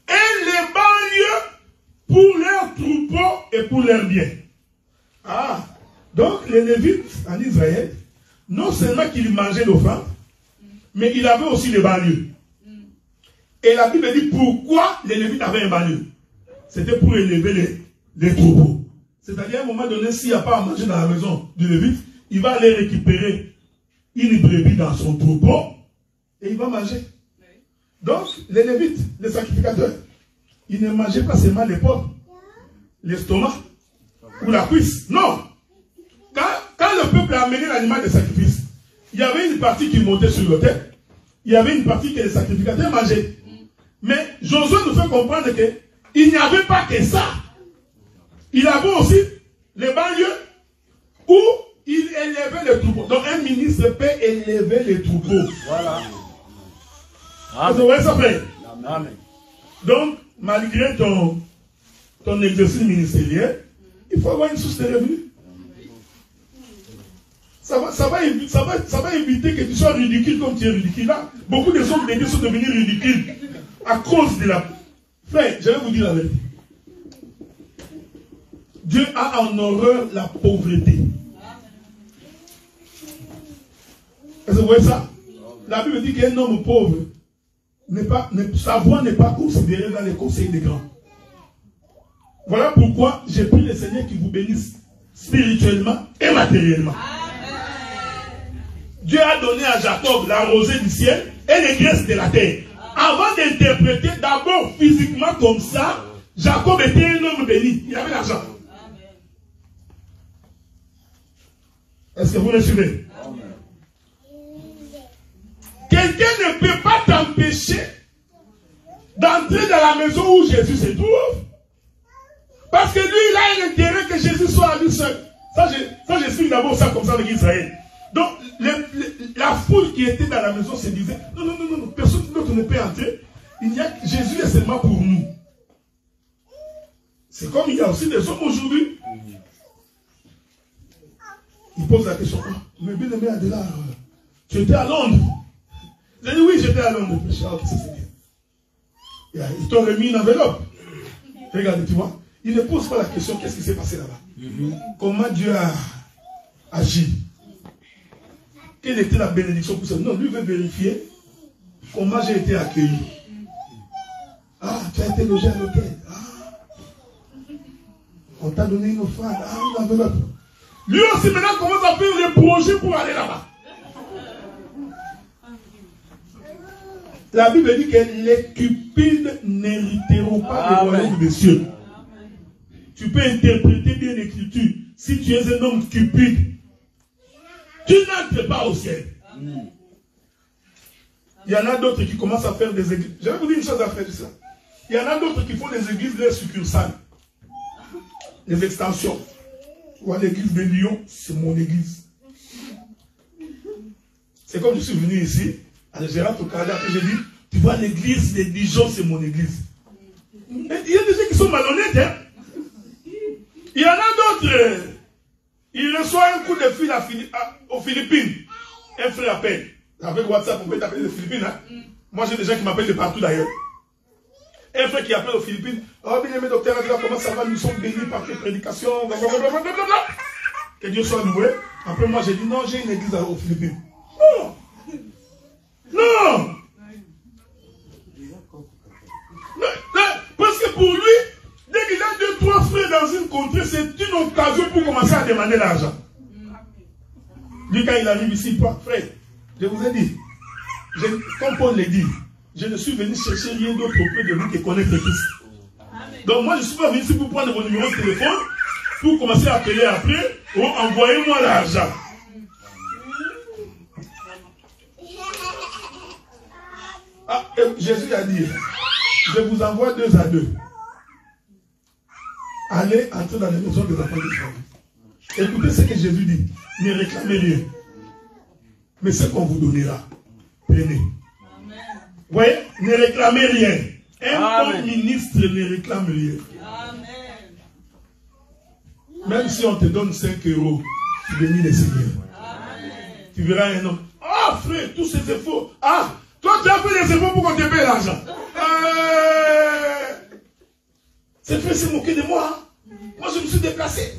Et les banlieues pour leurs troupeaux et pour leurs biens. Ah, donc les Lévites en Israël, non seulement qu'ils mangeaient l'offrande, Mais il avait aussi les banlieues. Et la Bible dit pourquoi les Lévites avaient un banlieue. C'était pour élever les troupeaux. C'est-à-dire, à un moment donné, s'il n'y a pas à manger dans la maison du Lévite, il va aller récupérer une brebis dans son troupeau et il va manger. Donc, les Lévites, les sacrificateurs, ils ne mangeaient pas seulement les pauvres, l'estomac ou la cuisse. Non. Quand le peuple a amené l'animal de sacrifice, il y avait une partie qui montait sur l'autel, il y avait une partie que les sacrificateurs mangeaient. Mais Josué nous fait comprendre qu'il n'y avait pas que ça. Il avait aussi les banlieues où il élevait les troupeaux. Donc un ministre peut élever les troupeaux. Voilà. Vous voyez ça, frère? Amen. Donc, malgré ton exercice ministériel, il faut avoir une source de revenus. Ça va éviter que tu sois ridicule comme tu es ridicule. Là, beaucoup de hommes de Dieu sont devenus ridicules à cause de la... Frère, je vais vous dire la vérité. Dieu a en horreur la pauvreté. Est-ce que vous voyez ça? La Bible dit qu'un homme pauvre, sa voix n'est pas considérée dans les conseils des grands. Voilà pourquoi j'ai pris le Seigneur qui vous bénisse spirituellement et matériellement. Dieu a donné à Jacob la rosée du ciel et les graisses de la terre. Avant d'interpréter d'abord physiquement comme ça, Jacob était un homme béni. Il avait l'argent. Est-ce que vous me suivez? Quelqu'un ne peut pas t'empêcher d'entrer dans la maison où Jésus se trouve. Parce que lui, il a un intérêt que Jésus soit à lui seul. Ça, j'explique d'abord ça comme ça avec Israël. Donc, la foule qui était dans la maison se disait, non, personne d'autre ne peut entrer. Jésus est seulement pour nous. C'est comme il y a aussi des hommes aujourd'hui. Ils posent la question, mais bien aimé Adela, tu étais à Londres? J'ai dit, oui, j'étais à Londres. Ils t'ont remis une enveloppe. Regarde, tu vois. Il ne pose pas la question, qu'est-ce qui s'est passé là-bas? Comment Dieu a agi? Quelle était la bénédiction pour ça? Non, lui veut vérifier comment j'ai été accueilli. Ah, tu as été logé à l'hôtel. Ah. On t'a donné une offrande. Ah, une enveloppe. Lui aussi maintenant commence à faire des projets pour aller là-bas. La Bible dit que les cupides n'hériteront pas le royaume des cieux. Tu peux interpréter bien l'écriture. Si tu es un homme cupide, tu n'entres pas au ciel. Il y en a d'autres qui commencent à faire des églises. Je vais vous dire une chose à faire de ça. Il y en a d'autres qui font des églises, les succursales, les extensions. Voilà, l'église de Lyon, c'est mon église. C'est comme je suis venu ici, à la Gérard au Canada, et j'ai dit, tu vois, l'église de Dijon, c'est mon église. Et il y a des gens qui sont malhonnêtes, hein. Il y en a d'autres, il reçoit un coup de fil aux Philippines. Un frère appelle. Avec WhatsApp, on peut t'appeler les Philippines. Hein? Moi, j'ai des gens qui m'appellent de partout d'ailleurs. Un frère qui appelle aux Philippines. Oh, bien aimé docteur, comment ça va? Nous sommes bénis par tes prédications. Blablabla. Que Dieu soit loué. Après, moi, j'ai dit non, j'ai une église aux Philippines. Non! Non! Parce que pour lui, dès qu'il a 2-3 frères dans une contrée, c'est une occasion pour commencer à demander l'argent. Lui, quand il arrive ici, frère, je vous ai dit, comme Paul l'a dit, je ne suis venu chercher rien d'autre auprès de vous que connaître Christ. Donc moi, je ne suis pas venu ici pour prendre vos numéros de téléphone, pour commencer à appeler après, ou envoyez-moi l'argent. Ah, Jésus a dit, je vous envoie 2 à 2. Allez entrer dans les maisons des enfants d'Israël. Écoutez ce que Jésus dit. Ne réclamez rien. Mais ce qu'on vous donnera, prenez. Vous voyez, ne réclamez rien. Un bon ministre ne réclame rien. Amen. Même si on te donne 5 €, tu bénis le Seigneur. Amen. Tu verras un homme. Ah, frère, tous ces efforts. Ah, toi tu as fait des efforts pour qu'on te paye l'argent. Cette frère s'est moqué de moi. Hein? Moi je me suis déplacé.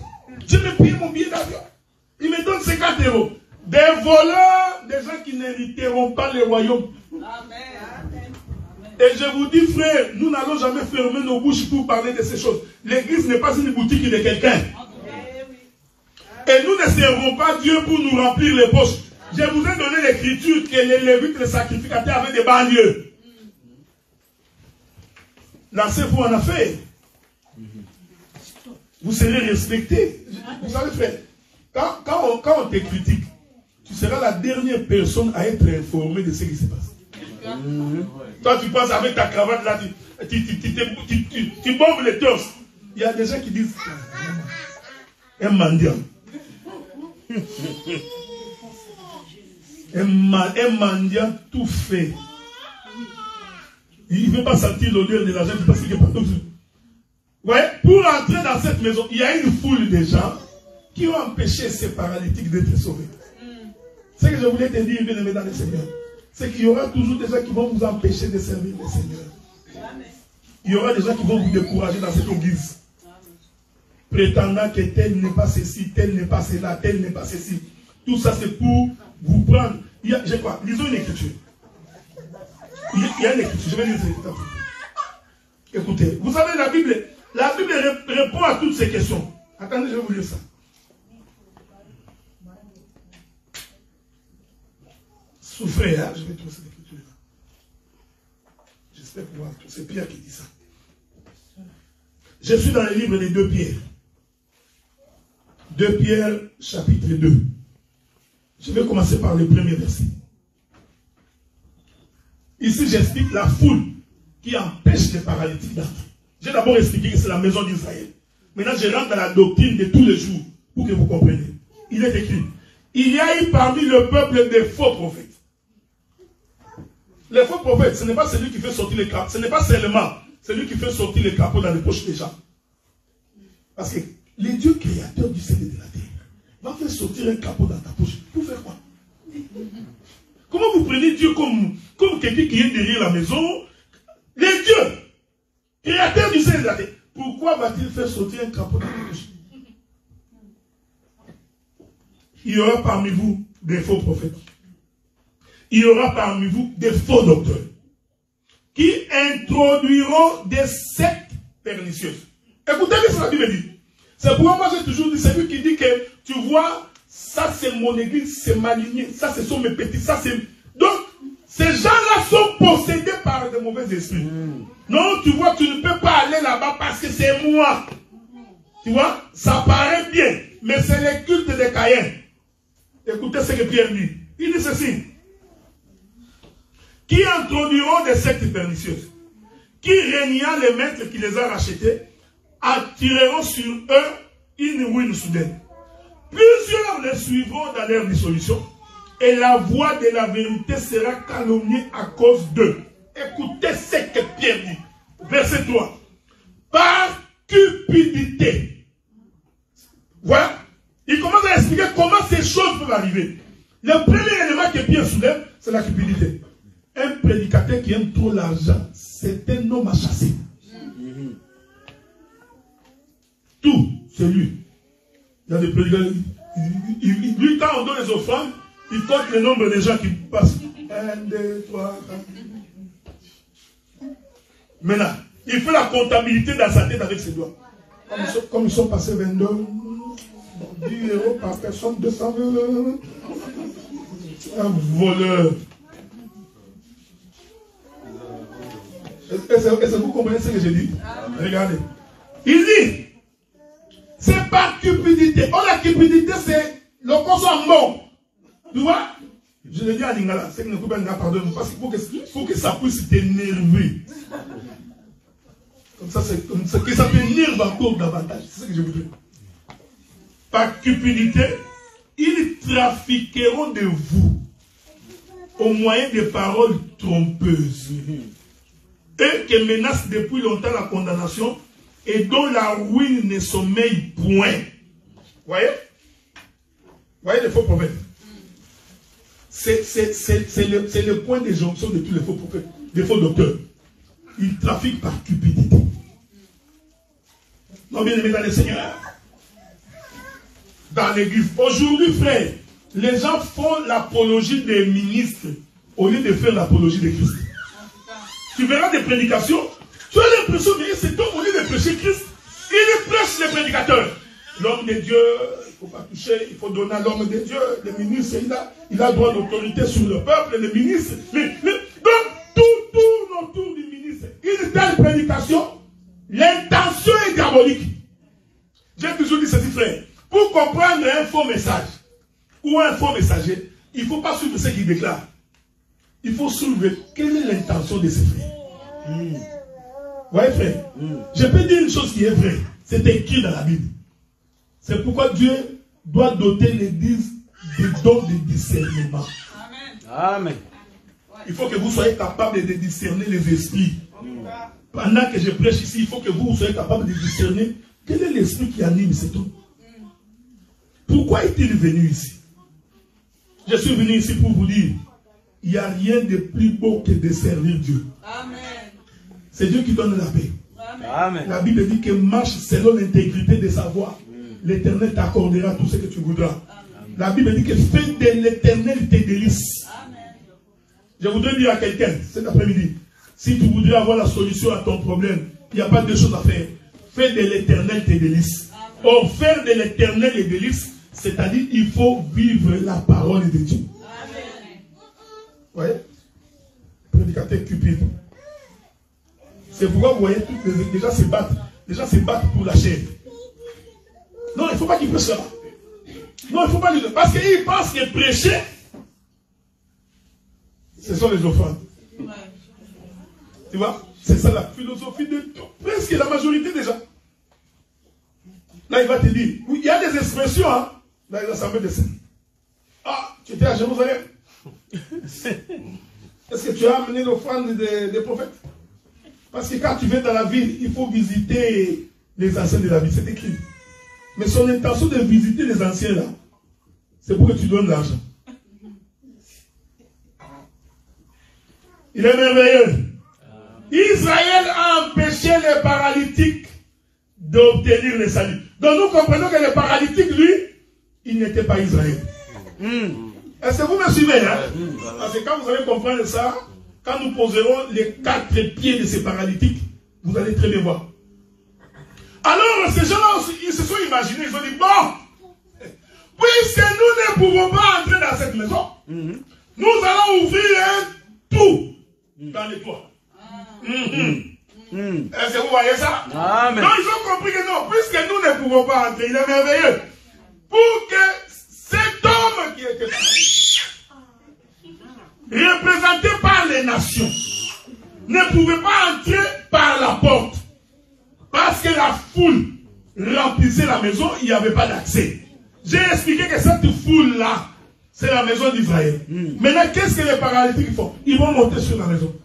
Je me paye mon billet d'avion. Il me donne 50 €. Des voleurs, des gens qui n'hériteront pas le royaume. Amen. Et je vous dis, frère, nous n'allons jamais fermer nos bouches pour parler de ces choses. L'église n'est pas une boutique de quelqu'un. Et nous ne servons pas Dieu pour nous remplir les poches. Je vous ai donné l'écriture que les Lévites, les sacrificateurs avaient des banlieues. Lancez-vous en affaire. Vous serez respecté. Vous savez, frère, quand on te critique, tu seras la dernière personne à être informée de ce qui se passe. Toi, tu passes avec ta cravate là, tu bombes les torses. Il y a des gens qui disent un mendiant. Un mendiant tout fait. Il ne veut pas sentir l'odeur de l'argent parce qu'il est partout. Ouais, pour entrer dans cette maison, il y a une foule de gens qui ont empêché ces paralytiques d'être sauvés. Ce que je voulais te dire, bien aimé dans le Seigneur, c'est qu'il y aura toujours des gens qui vont vous empêcher de servir le Seigneur. Il y aura des gens qui vont vous décourager dans cette église. Prétendant que tel n'est pas ceci, tel n'est pas cela, tel n'est pas ceci. Tout ça c'est pour vous prendre. Je crois, lisons une écriture. Il y a une écriture, je vais lire cette écriture. Écoutez, vous savez, la Bible répond à toutes ces questions. Attendez, je vais vous lire ça. Souffrez, hein? Je vais trouver cette écriture-là. J'espère pouvoir. C'est Pierre qui dit ça. Je suis dans le livre des 2 Pierre. 2 Pierre, chapitre 2. Je vais commencer par le premier verset. Ici, j'explique la foule qui empêche les paralytiques d'entrer. J'ai d'abord expliqué que c'est la maison d'Israël. Maintenant, je rentre dans la doctrine de tous les jours pour que vous compreniez. Il est écrit, il y a eu parmi le peuple des faux prophètes. Les faux prophètes, ce n'est pas celui qui fait sortir les capots. Ce n'est pas seulement celui qui fait sortir les capots dans les poches des gens. Parce que le Dieu créateur du ciel et de la terre va faire sortir un capot dans ta poche. Pour faire quoi? Comment vous prenez Dieu comme quelqu'un qui est derrière la maison? Le Dieu créateur du ciel et de la terre. Pourquoi va-t-il faire sortir un capot dans ta poche? Il y aura parmi vous des faux prophètes. Il y aura parmi vous des faux docteurs qui introduiront des sectes pernicieuses. Écoutez ce que la Bible dit. C'est pourquoi moi j'ai toujours dit, c'est lui qui dit que, tu vois, ça c'est mon église, c'est ma lignée, ça ce sont mes petits, ça c'est... Donc, ces gens-là sont possédés par de mauvais esprits. Non, tu vois, tu ne peux pas aller là-bas parce que c'est moi. Tu vois, ça paraît bien, mais c'est le culte des Caïens. Écoutez ce que Pierre dit. Il dit ceci. Qui introduiront des sectes pernicieuses, qui régnant les maîtres qui les a rachetés, attireront sur eux une ruine soudaine. Plusieurs les suivront dans leur dissolution, et la voix de la vérité sera calomniée à cause d'eux. Écoutez ce que Pierre dit. Verset 3. Par cupidité. Voilà. Il commence à expliquer comment ces choses peuvent arriver. Le premier élément que Pierre soulève, c'est la cupidité. Un prédicateur qui aime trop l'argent, c'est un homme à chasser. Tout, c'est lui. Il y a des prédicateurs. Lui, quand on donne les offrandes, il compte le nombre de gens qui passent. 1, 2, 3, 4. Maintenant, il fait la comptabilité dans sa tête avec ses doigts. Comme ils sont passés 22, 10 euros par personne, 200 euros. Un voleur. Est-ce que vous comprenez ce que je dis? Regardez. Il dit, c'est par cupidité. Oh, la cupidité, c'est le consommement. Tu vois? Je le dis à Lingala, c'est que ne peut pas pardon, parce qu'il faut que ça puisse t'énerver. Comme ça, c'est comme ça que ça t'énerve encore davantage. C'est ce que je veux dire. Par cupidité, ils trafiqueront de vous au moyen de paroles trompeuses. Eux qui menacent depuis longtemps la condamnation et dont la ruine ne sommeille point. Voyez? Voyez les faux prophètes? C'est le point de jonction de tous les faux prophètes, des faux docteurs. Ils trafiquent par cupidité. Non, bien aimé dans le Seigneur. Dans l'église. Aujourd'hui, frère, les gens font l'apologie des ministres au lieu de faire l'apologie de Christ. Tu verras des prédications, tu as l'impression que cet homme, au lieu de prêcher Christ, il prêche les prédicateurs. L'homme de Dieu, il ne faut pas toucher, il faut donner à l'homme de Dieu. Le ministre, il a droit d'autorité sur le peuple, le ministre. Donc, tout tourne autour du ministre. Une telle prédication, l'intention est diabolique. J'ai toujours dit ceci, frère. Pour comprendre un faux message ou un faux messager, il ne faut pas suivre ce qu'il déclare. Il faut suivre quelle est l'intention de ce frère. Vous voyez, frère, je peux dire une chose qui est vraie. C'est écrit dans la Bible. C'est pourquoi Dieu doit doter l'Église des dons de discernement. Amen. Il faut que vous soyez capable de discerner les esprits. Pendant que je prêche ici, il faut que vous soyez capable de discerner quel est l'esprit qui anime cet homme. Pourquoi est-il venu ici? Je suis venu ici pour vous dire, il n'y a rien de plus beau que de servir Dieu. C'est Dieu qui donne la paix. Amen. La Bible dit que marche selon l'intégrité de sa voie. L'Éternel t'accordera tout ce que tu voudras. Amen. La Bible dit que fais de l'Éternel tes délices. Amen. Je voudrais dire à quelqu'un cet après-midi, si tu voudrais avoir la solution à ton problème, il n'y a pas deux choses à faire. Fais de l'Éternel tes délices. Or, faire de l'Éternel les délices, c'est-à-dire il faut vivre la parole de Dieu. Amen. Vous voyez? Prédicateur cupide. C'est pourquoi vous voyez les gens se battent. Les gens se battent pour la chair. Non, il ne faut pas qu'il prêche ça. Non, il ne faut pas lui dire. Parce qu'il pense que prêcher, ce sont les offrandes. Tu vois? C'est ça la philosophie de tout. Presque la majorité des gens. Là, il va te dire, oui, il y a des expressions, hein, dans les assemblées de saints. Ah, tu étais à Jérusalem. Est-ce que tu as amené l'offrande des prophètes? Parce que quand tu viens dans la ville, il faut visiter les anciens de la ville. C'est écrit. Mais son intention de visiter les anciens là, c'est pour que tu donnes l'argent. Il est merveilleux. Israël a empêché les paralytiques d'obtenir le salut. Donc nous comprenons que le paralytique, lui, il n'était pas Israël. Est-ce que vous me suivez, hein? Parce que quand vous allez comprendre ça, quand nous poserons les 4 pieds de ces paralytiques, vous allez très bien voir. Alors, ces gens-là, ils se sont imaginés, ils ont dit, bon, puisque nous ne pouvons pas entrer dans cette maison, nous allons ouvrir un trou dans les toits. Est-ce que vous voyez ça? Amen. Donc, ils ont compris que non, puisque nous ne pouvons pas entrer, il est merveilleux. Pour que cet homme qui était représenté par les nations ne pouvait pas entrer par la porte. Parce que la foule remplissait la maison, il n'y avait pas d'accès. J'ai expliqué que cette foule-là, c'est la maison d'Israël. Maintenant, qu'est-ce que les paralytiques font? Ils vont monter sur la maison.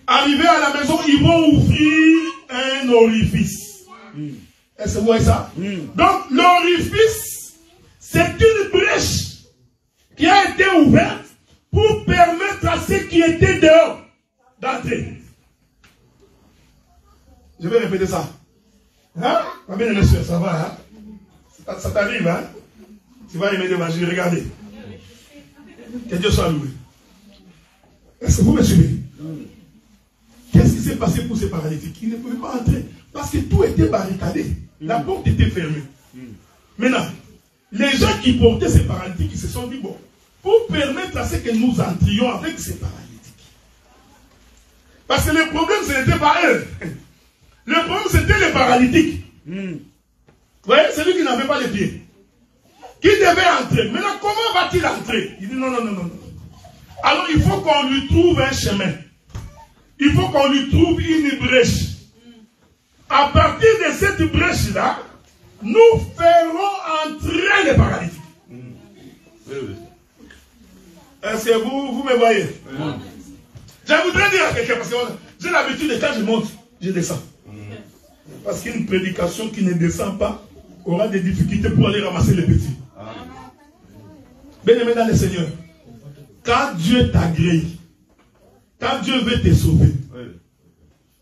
Arrivés à la maison, ils vont ouvrir un orifice. Est-ce que vous voyez ça? Donc, l'orifice, c'est une brèche qui a été ouverte pour permettre à ceux qui étaient dehors d'entrer. Je vais répéter ça. Hein? Ma bien aimée soeur, ça va, hein? Ça t'arrive, hein? Tu vas aimer l'évangile, regardez. Que Dieu soit loué. Est-ce que vous me suivez? Qu'est-ce qui s'est passé pour ces paralytiques? Ils ne pouvaient pas entrer. Parce que tout était barricadé. La porte était fermée. Maintenant, les gens qui portaient ces paralytiques, ils se sont dit, bon, pour permettre à ce que nous entrions avec ces paralytiques. Parce que le problème, ce n'était pas eux. Le problème, c'était les paralytiques. Vous voyez, celui qui n'avait pas les pieds. Qui devait entrer. Maintenant, comment va-t-il entrer? Il dit non, non, non, non. Alors, il faut qu'on lui trouve un chemin. Il faut qu'on lui trouve une brèche. À partir de cette brèche-là, nous ferons entrer les paralytiques. Est-ce que vous me voyez? Je voudrais dire à quelqu'un, parce que j'ai l'habitude de quand je monte, je descends. Parce qu'une prédication qui ne descend pas aura des difficultés pour aller ramasser les petits. Bien-aimé dans le Seigneur, quand Dieu t'agrée, quand Dieu veut te sauver,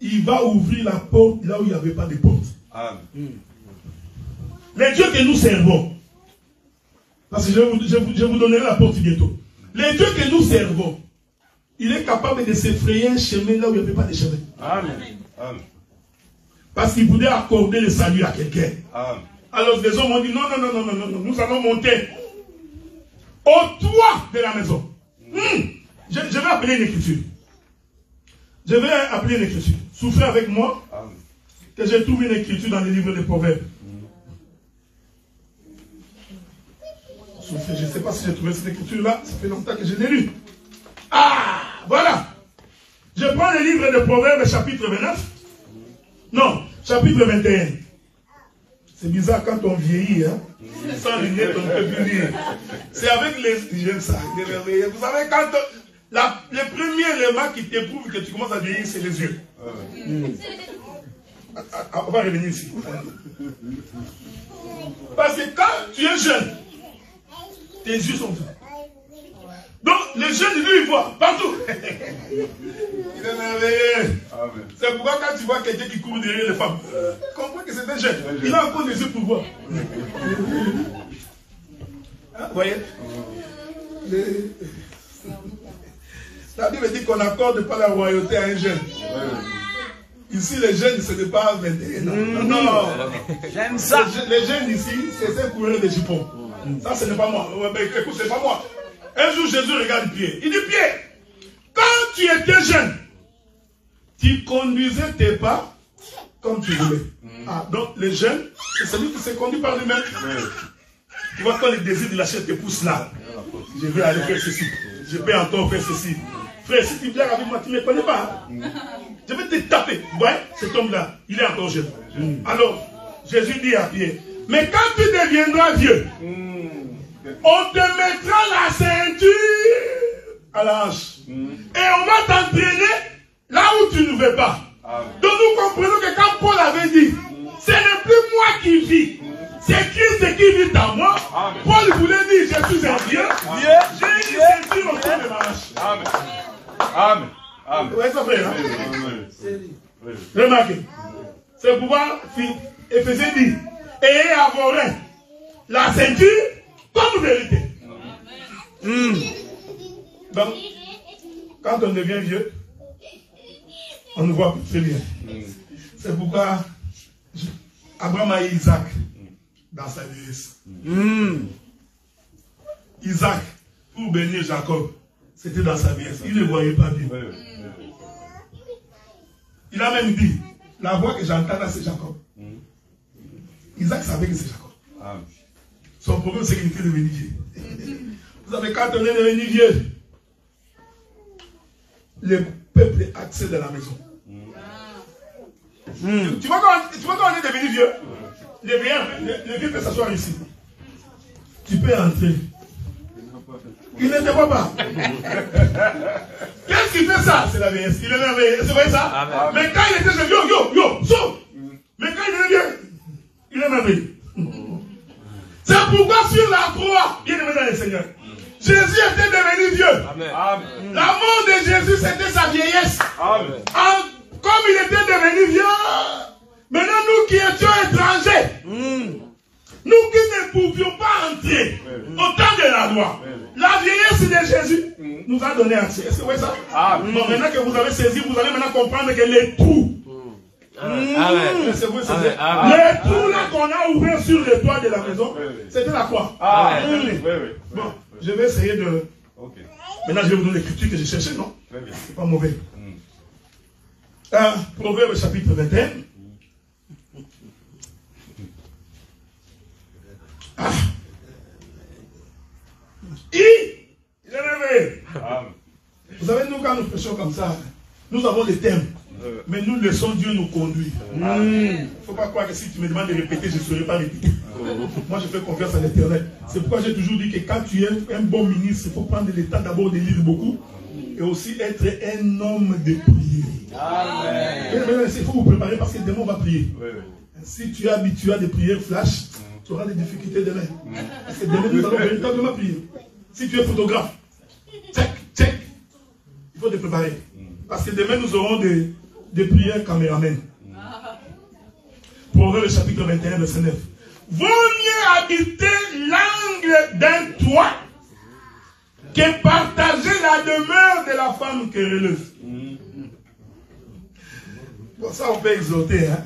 il va ouvrir la porte là où il n'y avait pas de porte. Les dieux que nous servons, Parce que je vous donnerai la porte bientôt. Les dieux que nous servons, il est capable de s'effrayer un chemin là où il n'y avait pas de chemin. Amen. Amen. Parce qu'il voulait accorder le salut à quelqu'un. Amen. Alors les hommes ont dit non, nous allons monter au toit de la maison. Je vais appeler une écriture. Je vais appeler une écriture. Souffrez avec moi. Amen. Que je trouve une écriture dans les livres des Proverbes. Souffrez, je ne sais pas si j'ai trouvé cette écriture-là. Ça fait longtemps que je l'ai lu. Ah, voilà. Je prends le livre des Proverbes, chapitre 29. Non, chapitre 21. C'est bizarre quand on vieillit, hein. Sans lunettes, on ne peut plus lire. C'est avec les... J'aime ça. Vous savez, quand le premier élément qui t'éprouve que tu commences à vieillir, c'est les yeux. On va revenir ici. Parce que quand tu es jeune, tes yeux sont faits. Donc, les jeunes, lui, ils voient partout. Il est merveilleux. C'est pourquoi quand tu vois quelqu'un qui court derrière les femmes, comprends que c'est un jeune. Il a encore des yeux pour voir. Hein, vous voyez? La Bible dit qu'on n'accorde pas la royauté à un jeune. Ici, les jeunes, ce n'est pas 21 ans. Non. J'aime ça. Les jeunes ici, c'est un coureur de jupons. Ça, ce n'est pas moi. Écoute, ce n'est pas moi. Un jour, Jésus regarde Pierre. Il dit, Pierre, quand tu étais jeune, tu conduisais tes pas comme tu voulais. Ah, donc, les jeunes, c'est celui qui s'est conduit par lui-même. Tu vois, quand le désir de la chair te pousse là, je vais aller faire ceci. Je vais encore faire ceci. Frère, si tu viens avec moi, tu ne me connais pas. Je vais te taper. Vous voyez, cet homme-là, il est encore jeune. Alors, Jésus dit à Pierre, mais quand tu deviendras vieux, on te mettra la ceinture à la hanche. Et on va t'entraîner là où tu ne veux pas. Donc nous comprenons que quand Paul avait dit, ce n'est plus moi qui vis, c'est Christ qui vit en moi. Paul voulait dire, je suis un vieux. J'ai une ceinture autour de ma hanche. Amen. Amen. Amen. Vous voyez ça, frère, hein? Remarquez. C'est pouvoir, Éphésiens dit, ayez à vos reins la ceinture comme vérité. Donc, quand on devient vieux, on ne voit plus très bien. C'est pourquoi Abraham a eu Isaac dans sa vieillesse. Isaac, pour bénir Jacob, c'était dans sa vieillesse. Il ne voyait pas bien. Il a même dit, la voix que j'entends là, c'est Jacob. Isaac savait que c'est Jacob. Son problème, c'est qu'il était devenu vieux. Vous savez, quand on est devenu vieux, le peuple accède à la maison. Tu vois quand on est devenu vieux, le vieux peut s'asseoir ici. Tu peux entrer. Il ne te voit pas. Qu'est-ce qui fait ça? C'est la vieillesse. Il est merveilleux. C'est vrai ça? Amen. Mais quand il était jeune, sauf. Mais quand il est vieux, il est merveilleux. C'est pourquoi sur la croix, bien aimé dans le Seigneur, Jésus était devenu vieux. Amen. La mort de Jésus, c'était sa vieillesse. Amen. Comme il était devenu vieux, maintenant nous qui étions étrangers, nous qui ne pouvions pas entrer au temps de la loi, la vieillesse de Jésus nous a donné accès. Est-ce que vous voyez ça? Bon, maintenant que vous avez saisi, vous allez maintenant comprendre que les trous, les trous là qu'on a ouverts sur le toit de la maison, c'était la croix. Bon, je vais essayer de... Maintenant, je vais vous donner l'écriture que j'ai cherchée, non? C'est pas mauvais. Proverbe chapitre 21. Il est réveillé. Vous savez, nous, quand nous prêchons comme ça, nous avons des thèmes. Mais nous laissons Dieu nous conduire. Il ne faut pas croire que si tu me demandes de répéter, je ne saurais pas répéter. Moi, je fais confiance à l'Éternel. C'est pourquoi j'ai toujours dit que quand tu es un bon ministre, il faut prendre le temps d'abord de lire beaucoup. Et aussi être un homme de prière. Amen. Il faut vous préparer parce que demain on va prier. Si tu es habitué à des prières flash, tu auras des difficultés demain. Parce que demain nous allons véritablement prier. Si tu es photographe, check. Il faut te préparer. Parce que demain nous aurons des prières caméramen. Proverbe chapitre 21, verset 9. vaut mieux habiter l'angle d'un toit que partager la demeure de la femme querelleuse. Bon, ça on peut exhorter, hein.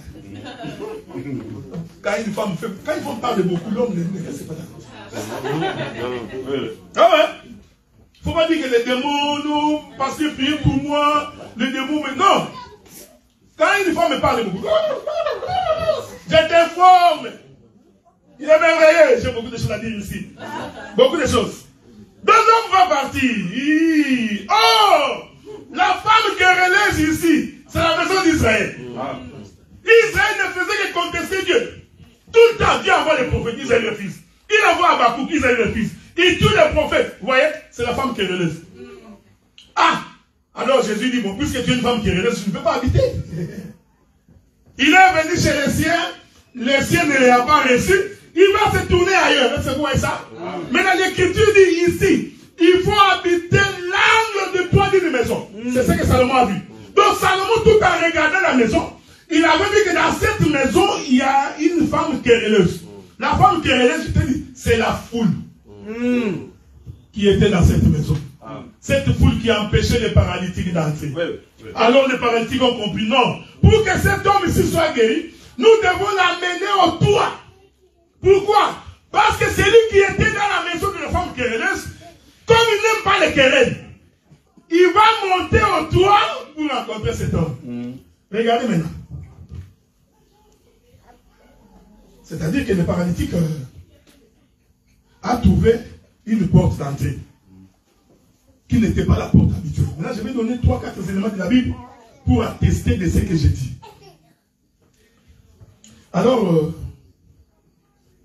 Quand une femme fait, quand ils font parler beaucoup, l'homme ne sait pas d'accord. Ah ouais? Faut pas dire que les démons, nous, parce que priez pour moi, les démons, mais non. Quand une femme me parle beaucoup, je t'informe. Il est merveilleux. J'ai beaucoup de choses à dire ici. Beaucoup de choses. Deux hommes vont partir. Oh! La femme querelleuse ici, c'est la maison d'Israël. Israël ne faisait que contester Dieu. Tout le temps, Dieu envoie les prophètes, Israël le fils. Il envoie Habakkuk, Israël le fils. Il tue les prophètes. Vous voyez, c'est la femme querelleuse. Ah! Alors Jésus dit, bon, puisque tu es une femme querelleuse, tu ne peux pas habiter. Il est venu chez les siens ne l'ont pas reçu. Il va se tourner ailleurs. C'est quoi ça? Mais dans l'écriture dit ici, il faut habiter l'angle du toit d'une maison. C'est ce que Salomon a vu. Donc Salomon, tout en regardant la maison, il avait vu que dans cette maison, il y a une femme querelleuse. La femme querelleuse, je te dis, c'est la foule qui était dans cette maison. Cette foule qui empêchait les paralytiques d'entrer. Alors les paralytiques ont compris, non. Pour que cet homme ici soit guéri, nous devons l'amener au toit. Pourquoi? Parce que c'est lui qui était dans la maison de la femme querelleuse, comme il n'aime pas les querelles, il va monter au toit pour rencontrer cet homme. Regardez maintenant. C'est-à-dire que le paralytique a trouvé une porte d'entrée qui n'était pas la porte habituelle. Maintenant, je vais donner 3-4 éléments de la Bible pour attester de ce que j'ai dit. Alors,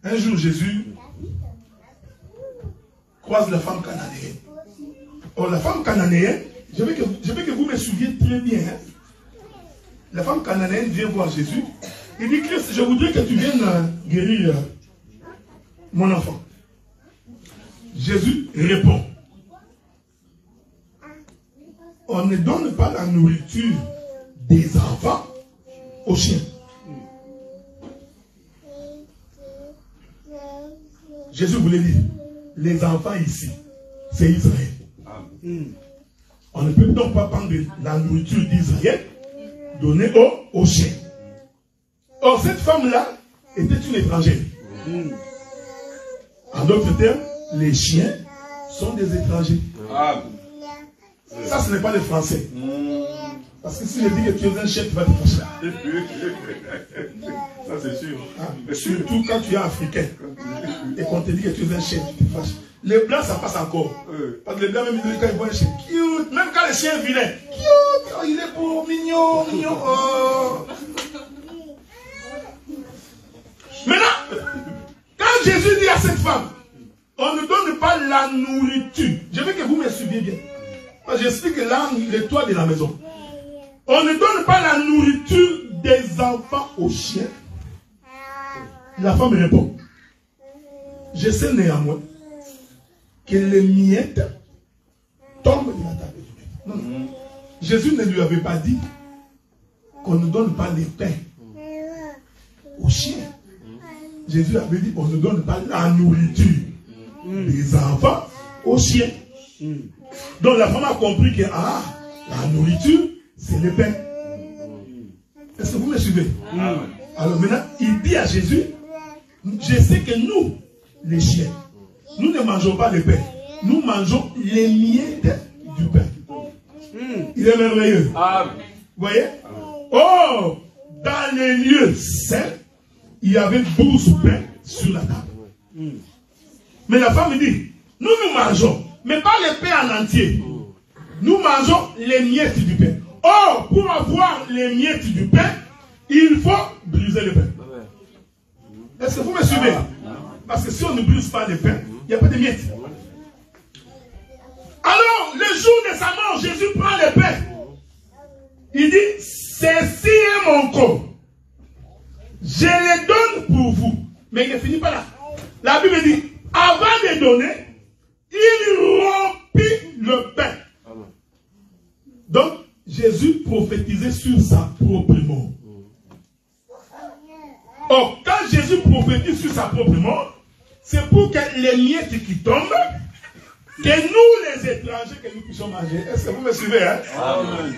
un jour, Jésus croise la femme cananéenne. Or, la femme cananéenne, je veux que vous me souviez très bien. Hein? La femme cananéenne vient voir Jésus. Il dit, Christ, je voudrais que tu viennes guérir mon enfant. Jésus répond, on ne donne pas la nourriture des enfants aux chiens. Jésus voulait dire, les enfants ici, c'est Israël. On ne peut donc pas prendre la nourriture d'Israël, donner aux chiens. Or, cette femme-là était une étrangère. En d'autres termes, les chiens sont des étrangers. Ça, ce n'est pas les Français. Parce que si je dis que tu es un chien, tu vas te fâcher. Ça, c'est sûr. Surtout quand tu es africain. Et qu'on te dit que tu es un chien, tu te fâches. Les blancs, ça passe encore. Parce que les blancs, même quand ils voient un chien, cute. Même quand le chien est vilain, cute. Oh, il est beau, mignon, mignon. Oh. Maintenant, quand Jésus dit à cette femme, on ne donne pas la nourriture. Je veux que vous me suiviez bien. J'explique là le toit de la maison. On ne donne pas la nourriture des enfants aux chiens. La femme répond, je sais néanmoins que les miettes tombent de la table du maître. Non. Jésus ne lui avait pas dit qu'on ne donne pas les pains aux chiens. Jésus avait dit on ne donne pas la nourriture des enfants aux chiens. Donc la femme a compris que la nourriture, c'est le pain. Est-ce que vous me suivez? Alors maintenant, il dit à Jésus, je sais que nous, les chiens, nous ne mangeons pas le pain. Nous mangeons les miettes du pain. Il est merveilleux. Vous voyez? Oh, dans les lieux saints, il y avait 12 pains sur la table. Mais la femme dit, nous mangeons, mais pas les pains en entier. Nous mangeons les miettes du pain. Or, pour avoir les miettes du pain, il faut briser le pain. Est-ce que vous me suivez? Parce que si on ne brise pas le pain, il n'y a pas de miettes. Alors, le jour de sa mort, Jésus prend le pain. Il dit, ceci est mon corps. Je le donne pour vous. Mais il ne finit pas là. La Bible dit, avant de donner, il rompit le pain. Donc, Jésus prophétisait sur sa propre mort. Or, quand Jésus prophétisait, prophétise sur sa propre mort, c'est pour que les miettes qui tombent, que nous les étrangers, que nous puissions manger. Est-ce que vous me suivez, hein? Amen.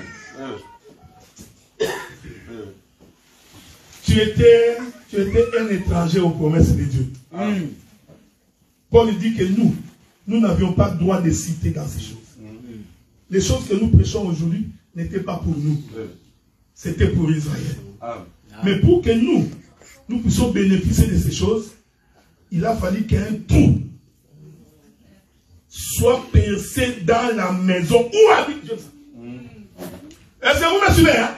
Tu étais un étranger aux promesses de Dieu. Paul dit que nous n'avions pas le droit de citer dans ces choses. Les choses que nous prêchons aujourd'hui n'étaient pas pour nous. C'était pour Israël. Mais pour que nous puissions bénéficier de ces choses, il a fallu qu'un trou soit percé dans la maison où habite Dieu. Est-ce que vous me suivez, hein?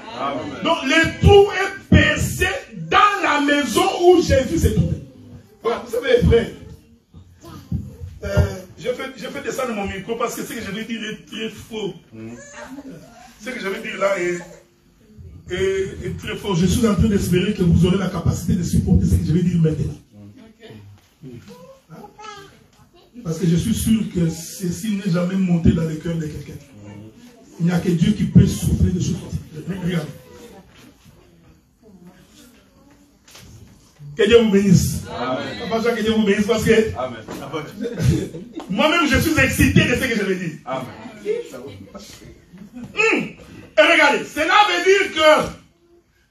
Donc le trou est percé dans la maison où Jésus s'est trouvé. Voilà, vous savez, frère, je fais descendre mon micro parce que ce que je vais dire est très faux. Ce que je vais dire là est très faux. Je suis en train d'espérer que vous aurez la capacité de supporter ce que je vais dire maintenant. Parce que je suis sûr que ceci n'est jamais monté dans le cœur de quelqu'un. Il n'y a que Dieu qui peut souffler de choses. Regarde. Que Dieu vous bénisse. Amen. Que Dieu vous bénisse parce que moi-même je suis excité de ce que je vais dire. Amen. Et regardez, cela veut dire que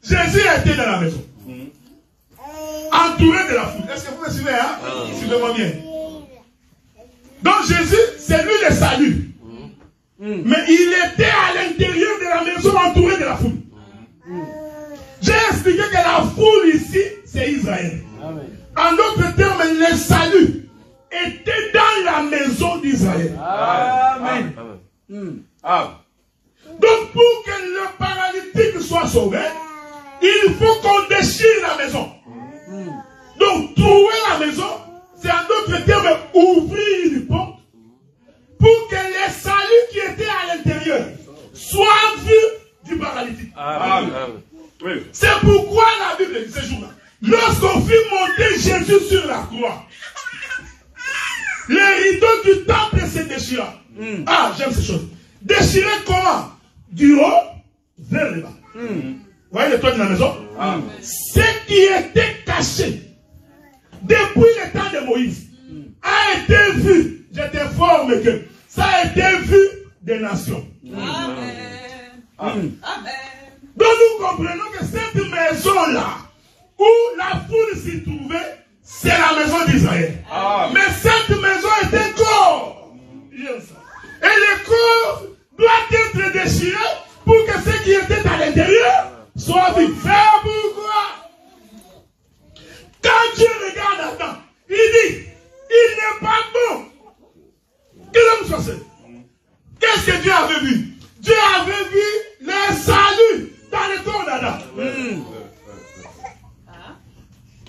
Jésus était dans la maison. Entouré de la foule. Est-ce que vous me suivez, hein? Suivez-moi bien. Donc Jésus, c'est lui le salut. Mais il était à l'intérieur de la maison entouré de la foule. J'ai expliqué que la foule ici, c'est Israël. En d'autres termes, le salut était dans la maison d'Israël. Amen. Donc pour que le paralytique soit sauvé, il faut qu'on déchire la maison. Donc trouver la maison, c'est en d'autres termes ouvrir une porte pour que les saluts qui étaient à l'intérieur soient vus du paralytique. C'est pourquoi la Bible dit ce jour-là, lorsqu'on fit monter Jésus sur la croix, les rideaux du temple se déchirent. Ah, j'aime ces choses. Déchirés comment? Du haut vers le bas. Vous voyez le toit de la maison? Ce qui était caché depuis le temps de Moïse a été vu. Je t'informe que ça a été vu des nations. Amen. Donc nous comprenons que cette maison-là, où la foule s'y trouvait, c'est la maison d'Israël. Mais cette maison est un corps. Et le corps doit être déchiré pour que ce qui était à l'intérieur soit vu. C'est pourquoi, quand Dieu regarde Adam, il dit, il n'est pas bon que l'homme soit seul. Qu'est-ce que Dieu avait vu? Dieu avait vu le salut dans le corps d'Adam.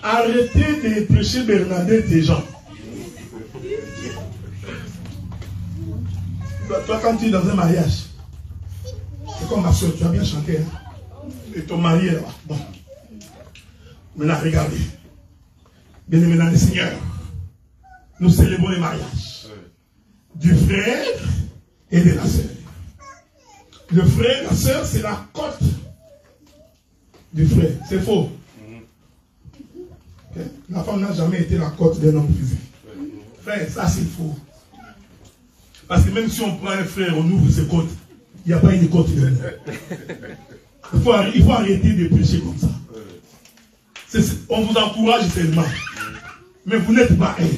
Arrêtez de prêcher Bernadette des gens. Toi, quand tu es dans un mariage, c'est comme ma soeur, tu as bien chanté. Hein? Et ton mari est là-bas. Bon. Maintenant, regardez. Bien aimé dans le Seigneur, nous célébrons les mariages du frère et de la sœur. Le frère et la sœur, c'est la côte du frère. C'est faux. Okay? La femme n'a jamais été la côte d'un homme physique. Frère, ça c'est faux. Parce que même si on prend un frère, on ouvre ses côtes, il n'y a pas une côte de il faut arrêter de prêcher comme ça. On vous encourage seulement. Mais vous n'êtes pas un.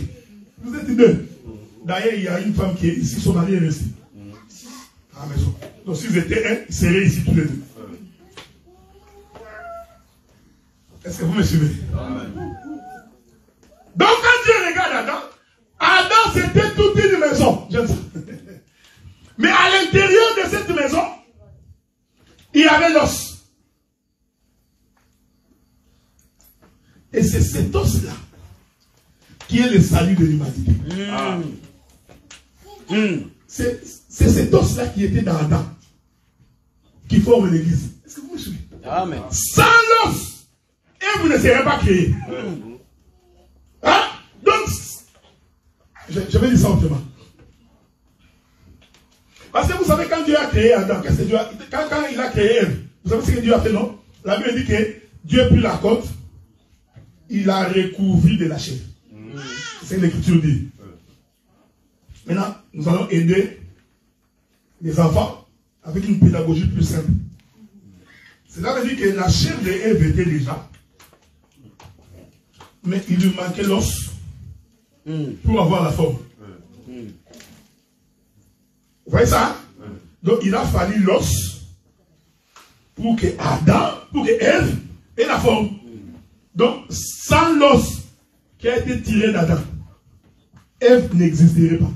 Vous êtes deux. D'ailleurs, il y a une femme qui est ici, son mari est resté à la maison. Donc si vous étiez un, ils seraient ici tous les deux. Est-ce que vous me suivez? Amen. Donc quand Dieu regarde Adam c'était toute une maison. J'aime ça. Mais à l'intérieur de cette maison, il y avait l'os. Et c'est cet os-là qui est le salut de l'humanité. C'est cet os-là qui était dans Adam qui forme l'église. Est-ce que vous me suivez? Amen. Sans l'os, et vous ne serez pas créés. Hein? Donc, je vais dire ça autrement. Parce que vous savez, quand Dieu a créé Adam, qu'est-ce que Dieu a, quand il a créé Ève, vous savez ce que Dieu a fait, non? La Bible dit que Dieu prit la côte il a recouvert de la chair. C'est ce que l'Écriture dit. Maintenant, nous allons aider les enfants avec une pédagogie plus simple. Cela veut dire que la chair de Ève était déjà, mais il lui manquait l'os pour avoir la forme. Vous voyez ça? Donc il a fallu l'os pour que Ève ait la forme. Donc sans l'os qui a été tiré d'Adam, Ève n'existerait pas.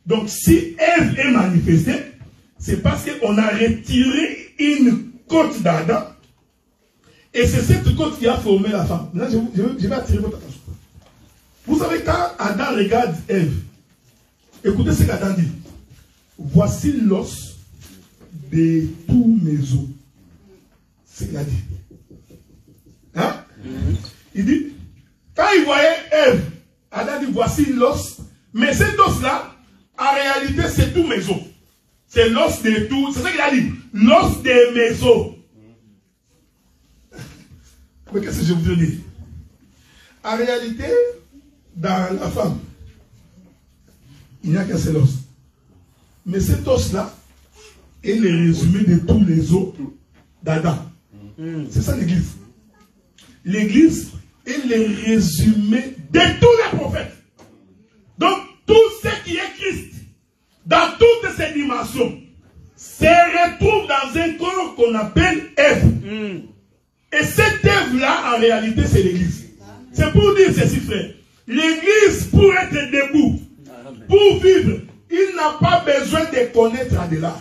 Donc si Ève est manifestée, c'est parce qu'on a retiré une côte d'Adam et c'est cette côte qui a formé la femme. Là, je vais attirer votre attention. Vous savez, quand Adam regarde Ève, écoutez ce qu'Adam dit. Voici l'os de tous mes os. C'est ce qu'il a dit. Hein? Il dit, quand il voyait Ève, Adam dit, voici l'os. Mais cet os-là, en réalité, c'est tous mes os. C'est l'os de tout. C'est ça qu'il a dit. L'os de mes os. Mais qu'est-ce que je vous dis? En réalité, dans la femme, il n'y a qu'un seul os. Mais cet os-là est le résumé de tous les os d'Adam. C'est ça l'Église. L'Église est le résumé de tous les prophètes. Donc, tout ce qui est Christ, dans toutes ses dimensions, se retrouve dans un corps qu'on appelle Ève. Et cette Ève-là, en réalité, c'est l'Église. C'est pour dire ceci, frère. L'Église, pour être debout, pour vivre, il n'a pas besoin de connaître Adela.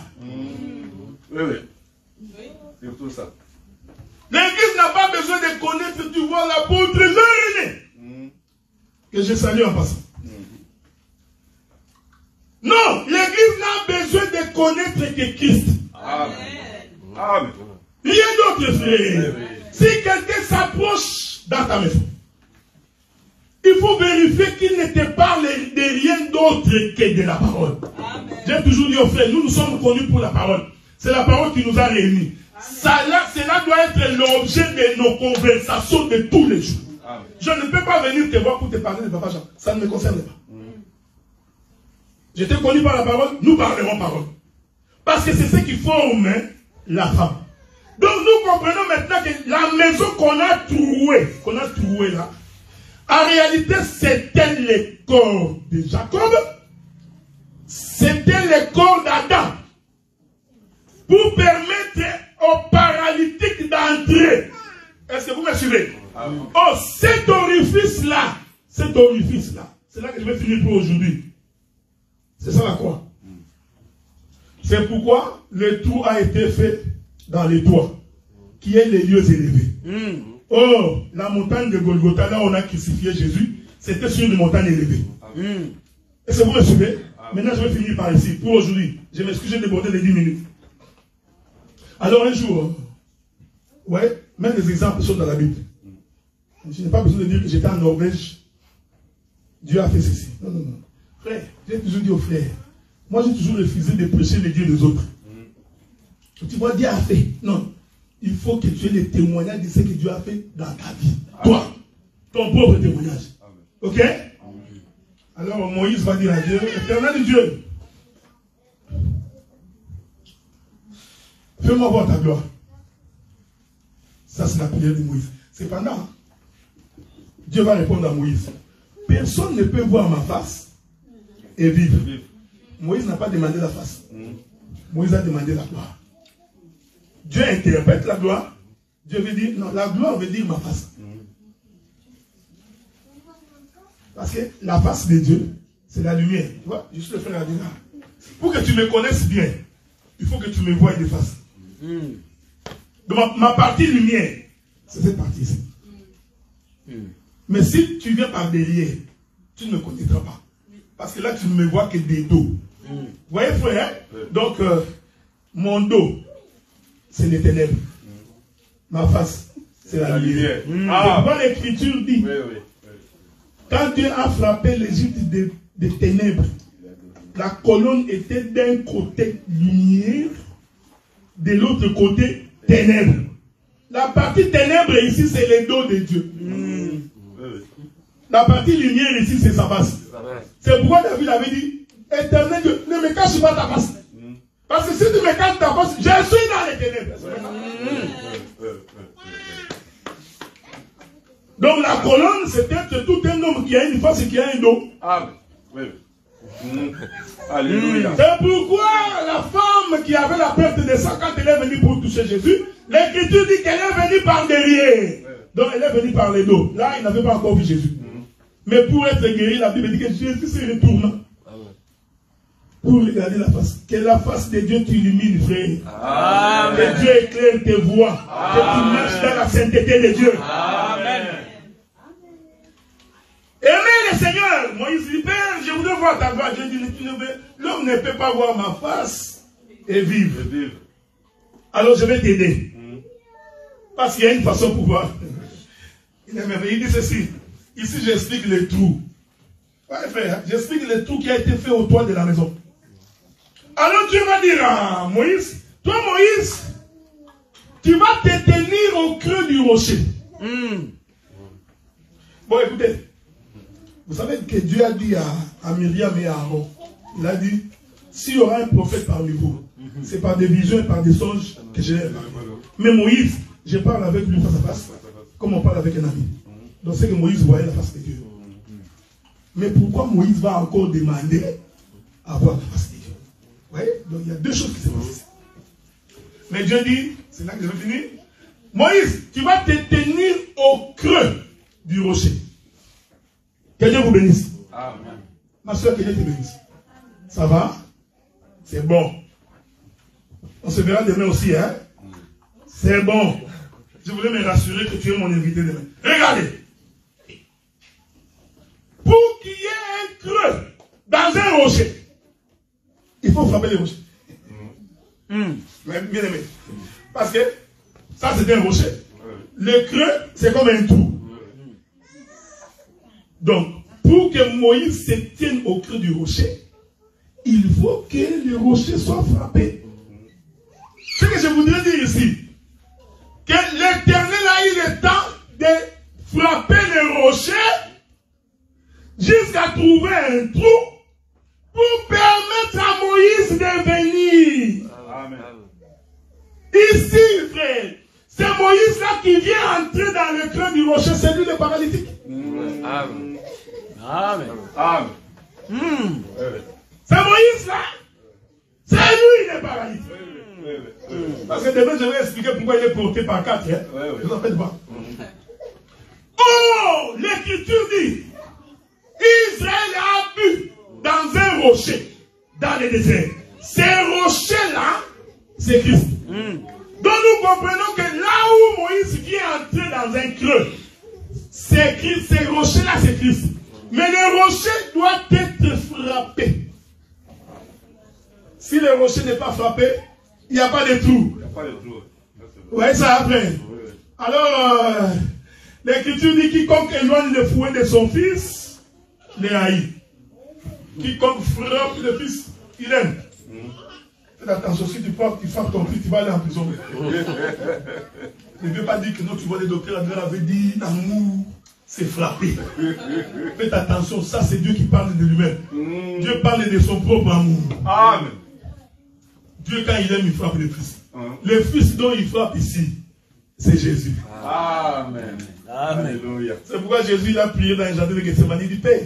Oui. C'est tout ça. L'Église n'a pas besoin de connaître, tu vois, l'apôtre Jean-René. Que je salue en passant. Non, l'Église n'a besoin de connaître que Christ. Amen. Rien d'autre, frère. Si quelqu'un s'approche dans ta maison, il faut vérifier qu'il ne te parle de rien d'autre que de la parole. J'ai toujours dit aux frères, nous sommes connus pour la parole. C'est la parole qui nous a réunis. Cela doit être l'objet de nos conversations de tous les jours. Amen. Je ne peux pas venir te voir pour te parler de Papa Jean. Ça ne me concerne pas. J'étais connu par la parole, nous parlerons parole. Parce que c'est ce qui forme la femme. Donc nous comprenons maintenant que la maison qu'on a trouée là, en réalité c'était le corps de Jacob, c'était le corps d'Adam, pour permettre aux paralytiques d'entrer. Est-ce que vous me suivez? Oh, cet orifice-là, c'est là que je vais finir pour aujourd'hui. C'est ça la croix. C'est pourquoi le trou a été fait dans les toits, qui est les lieux élevés. Oh, la montagne de Golgotha, là où on a crucifié Jésus, c'était sur une montagne élevée. Est-ce que vous me suivez? Maintenant, je vais finir par ici. Pour aujourd'hui, je m'excuse, j'ai débordé les 10 minutes. Alors un jour, ouais, même les exemples sont dans la Bible. Je n'ai pas besoin de dire que j'étais en Norvège. Dieu a fait ceci. Non. Frère, j'ai toujours dit aux frères, moi j'ai toujours refusé de prêcher les dieux des autres. Tu vois, Dieu a fait. Non. Il faut que tu aies les témoignages de ce que Dieu a fait dans ta vie. Toi, ton propre témoignage. Ok? Alors Moïse va dire à Dieu, Éternel Dieu, fais-moi voir ta gloire. Ça, c'est la prière de Moïse. Cependant, Dieu va répondre à Moïse. Personne ne peut voir ma face et vivre. Moïse n'a pas demandé la face. Moïse a demandé la gloire. Dieu interprète la gloire. Dieu veut dire, non, la gloire veut dire ma face. Parce que la face de Dieu, c'est la lumière. Tu vois, je suis le frère Adina. Pour que tu me connaisses bien, il faut que tu me voies de face. Donc ma partie lumière, c'est cette partie ici. Mais si tu viens par derrière, tu ne me connaîtras pas. Parce que là, tu ne me vois que des dos. Vous voyez, frère? Donc, mon dos, c'est les ténèbres. Ma face, c'est la lumière. C'est pourquoi l'Écriture dit, quand Dieu a frappé l'Égypte de ténèbres, la colonne était d'un côté lumière, de l'autre côté ténèbres. La partie ténèbres ici, c'est le dos de Dieu. La partie lumière ici, c'est sa face. C'est pourquoi David avait dit, Éternel Dieu, ne me cache pas ta face. Parce que si tu me caches ta face, je suis dans les ténèbres. Donc la colonne, c'est tout un homme qui a une face et qui a un dos. Amen. Oui. Alléluia. C'est pourquoi la femme qui avait la perte de sang, quand elle est venue pour toucher Jésus, l'Écriture dit qu'elle est venue par derrière. Donc elle est venue par les dos. Là, il n'avait pas encore vu Jésus. Mais pour être guéri, la Bible dit que Jésus se retourne pour regarder la face. Que la face de Dieu t'illumine, frère. Amen. Que Dieu éclaire tes voies. Que tu marches dans la sainteté de Dieu. Amen. Aimez le Seigneur. Moïse dit, Père, je voudrais voir ta gloire. Dieu dit, l'homme ne peut pas voir ma face et vivre. Alors je vais t'aider. Parce qu'il y a une façon pour voir. Il est merveilleux. Il dit ceci. Ici, j'explique les trous. Ouais, frère, j'explique les trous qui a été fait au toit de la maison. Alors Dieu va dire à Moïse, toi Moïse, tu vas te tenir au creux du rocher. Bon, écoutez. Vous savez que Dieu a dit à Myriam et à Aaron, il a dit, s'il y aura un prophète parmi vous, c'est par des visions et par des songes que je l'ai parlé. Mais Moïse, je parle avec lui face à face, comme on parle avec un ami. Donc c'est que Moïse voyait la face de Dieu. Mais pourquoi Moïse va encore demander à voir la face de Dieu? Vous voyez? Donc il y a deux choses qui se passent. Mais Dieu dit, c'est là que je vais finir, Moïse, tu vas te tenir au creux du rocher. Que Dieu vous bénisse. Amen. Ma soeur, que Dieu te bénisse. Ça va? C'est bon. On se verra demain aussi, hein? C'est bon. Je voulais me rassurer que tu es mon invité demain. Regardez. Pour qu'il y ait un creux dans un rocher, il faut frapper les rochers. Bien aimé. Parce que ça, c'est un rocher. Le creux, c'est comme un trou. Donc, pour que Moïse se tienne au creux du rocher, il faut que le rocher soit frappé. Ce que je voudrais dire ici, que l'Éternel a eu le temps de frapper le rocher jusqu'à trouver un trou pour permettre à Moïse de venir. Amen. Ici, frère, c'est Moïse là qui vient entrer dans le creux du rocher, c'est lui le paralytique. Amen. Amen. Amen. C'est Moïse là. C'est lui le paralytique. Parce que demain je vais expliquer pourquoi il est porté par quatre. Hein? Je vous en faites pas. Oh, l'Écriture dit, Israël a bu dans un rocher, dans le désert. Ces rochers-là, c'est Christ. Donc nous comprenons que là où Moïse vient entrer dans un creux, c'est Christ, ces rochers-là, c'est Christ. Mais le rocher doit être frappé. Si le rocher n'est pas frappé, il n'y a pas de trou. Il n'y a pas de trou. Vous voyez ça après? Alors, l'Écriture dit quiconque éloigne le fouet de son fils, les haït. Quiconque frappe le fils, il aime. Faites attention, si tu frappes ton fils, tu vas aller en prison. Ne veux pas dire que non, tu vois les docteurs avaient dit l'amour, c'est frapper. Faites attention, ça c'est Dieu qui parle de lui-même. Dieu parle de son propre amour. Amen. Dieu, quand il aime, il frappe le fils. Le fils dont il frappe ici, c'est Jésus. Amen. Amen. C'est pourquoi Jésus a prié dans le jardin de Gethsemane. Il dit, Père,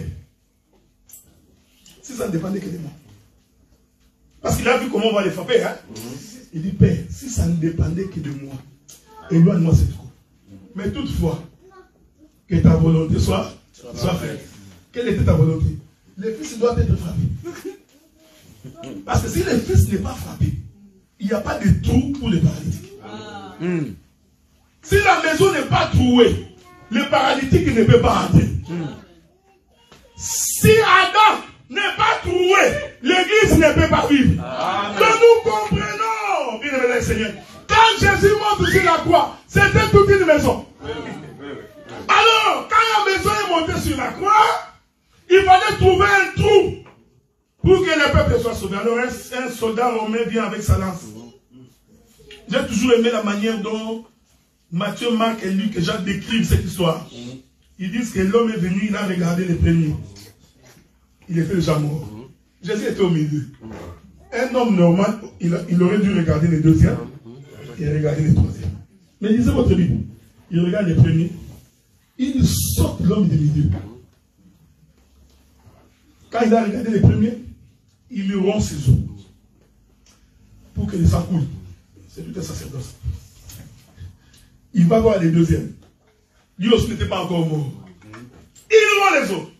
si ça ne dépendait que de moi. Parce qu'il a vu comment on va les frapper. Hein? Il dit, Père, si ça ne dépendait que de moi, éloigne-moi cette coup. Mais toutefois, que ta volonté soit faite. Quelle était ta volonté? Le fils doit être frappé. Parce que si le fils n'est pas frappé, il n'y a pas de trou pour le paralytique. Si la maison n'est pas trouée, le paralytique ne peut pas entrer. Si Adam n'est pas troué, l'église ne peut pas vivre. Donc nous comprenons, bien aimé le Seigneur, quand Jésus monte sur la croix, c'était toute une maison. Alors, quand la maison est montée sur la croix, il fallait trouver un trou pour que le peuple soit sauvé. Alors un soldat romain vient avec sa lance. J'ai toujours aimé la manière dont Matthieu, Marc et Luc et Jacques décrivent cette histoire. ils disent que l'homme est venu, il a regardé les premiers. Il était déjà mort. Jésus était au milieu. Un homme normal, il aurait dû regarder les deuxièmes et regarder les troisièmes. Mais lisez votre Bible. Il regarde les premiers. Il saute l'homme du milieu. Quand il a regardé les premiers, il lui rompt ses os pour que le sang coule. C'est tout un sacerdoce. Il va voir les deuxièmes. Lui aussi n'était pas encore mort. Il voit les autres.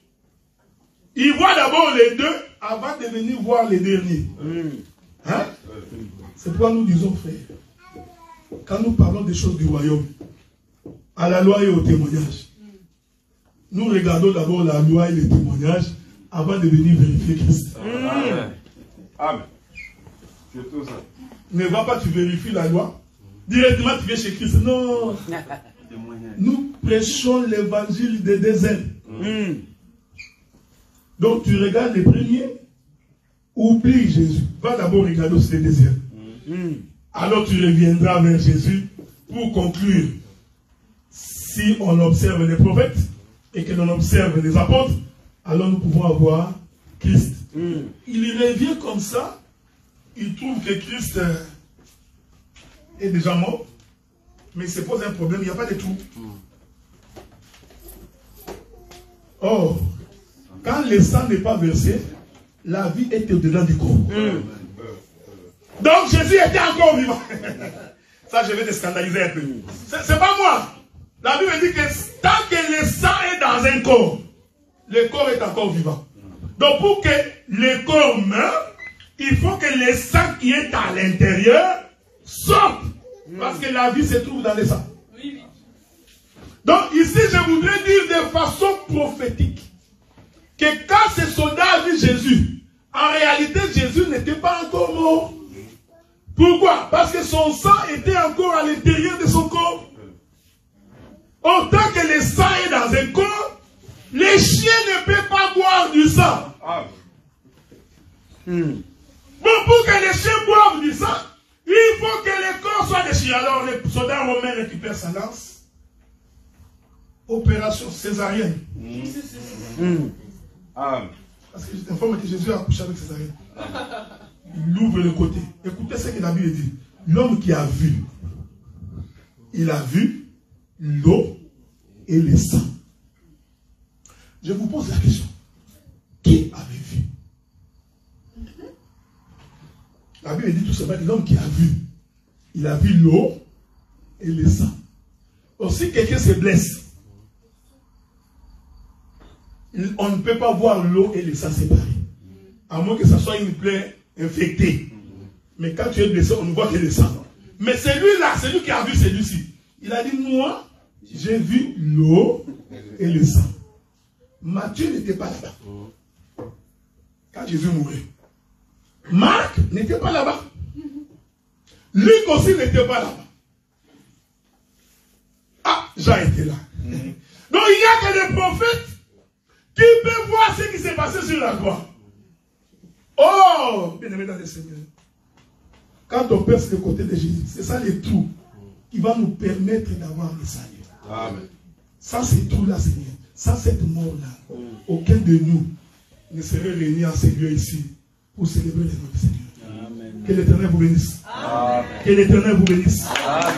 Il voit d'abord les deux avant de venir voir les derniers. Hein? C'est pourquoi nous disons, frère, quand nous parlons des choses du royaume, à la loi et au témoignage, nous regardons d'abord la loi et le témoignage avant de venir vérifier Christ. Amen. Amen. C'est tout ça. Ne va pas, tu vérifies la loi. Directement, tu viens chez Christ. Non. Nous prêchons l'évangile des déserts. Donc, tu regardes les premiers, oublie Jésus. Va d'abord regarder aussi les déserts. Alors, tu reviendras vers Jésus pour conclure. Si on observe les prophètes et que l'on observe les apôtres, alors nous pouvons avoir Christ. Il revient comme ça. Il trouve que Christ est déjà mort, mais il se pose un problème, il n'y a pas de tout. Or, quand le sang n'est pas versé, la vie est au-delà du corps. Donc Jésus était encore vivant. Ça, je vais te scandaliser un peu. C'est pas moi. La Bible dit que tant que le sang est dans un corps, le corps est encore vivant. Donc pour que le corps meure, il faut que le sang qui est à l'intérieur sorte. Parce que la vie se trouve dans le sang. Donc ici, je voudrais dire de façon prophétique que quand ces soldats a vu Jésus, en réalité, Jésus n'était pas encore mort. Pourquoi? Parce que son sang était encore à l'intérieur de son corps. Autant que le sang est dans un corps, les chiens ne peuvent pas boire du sang. Bon, pour que les chiens boivent du sang, il faut que le corps soit déchiré. Alors, les soldats romains récupèrent sa lance. Opération césarienne. Parce que je t'informe que Jésus a accouché avec césarienne. Il ouvre le côté. Écoutez ce que la Bible dit. L'homme qui a vu, il a vu l'eau et le sang. Je vous pose la question. Qui avait vu? La Bible dit tout simplement que l'homme qui a vu, il a vu l'eau et le sang. Or, si quelqu'un se blesse, on ne peut pas voir l'eau et le sang séparés. À moins que ce soit une plaie infectée. Mais quand tu es blessé, on ne voit que le sang. Mais celui-là, celui qui a vu celui-ci, il a dit, moi, j'ai vu l'eau et le sang. Matthieu n'était pas là-bas. Quand Jésus mourait. Marc n'était pas là-bas. Luc aussi n'était pas là-bas. Ah, Jean était là. Donc il n'y a que des prophètes qui peuvent voir ce qui s'est passé sur la croix. Oh, bien aimé dans le Seigneur. Quand on perce le côté de Jésus, c'est ça les trous qui va nous permettre d'avoir le salut. Amen. Ça, ces trous-là, Seigneur. Ça, cette mort-là. Aucun de nous ne serait réuni en ces lieux ici pour célébrer le nom du Seigneur. Amen. Que l'Éternel vous bénisse. Amen. Que l'Éternel vous bénisse. Amen.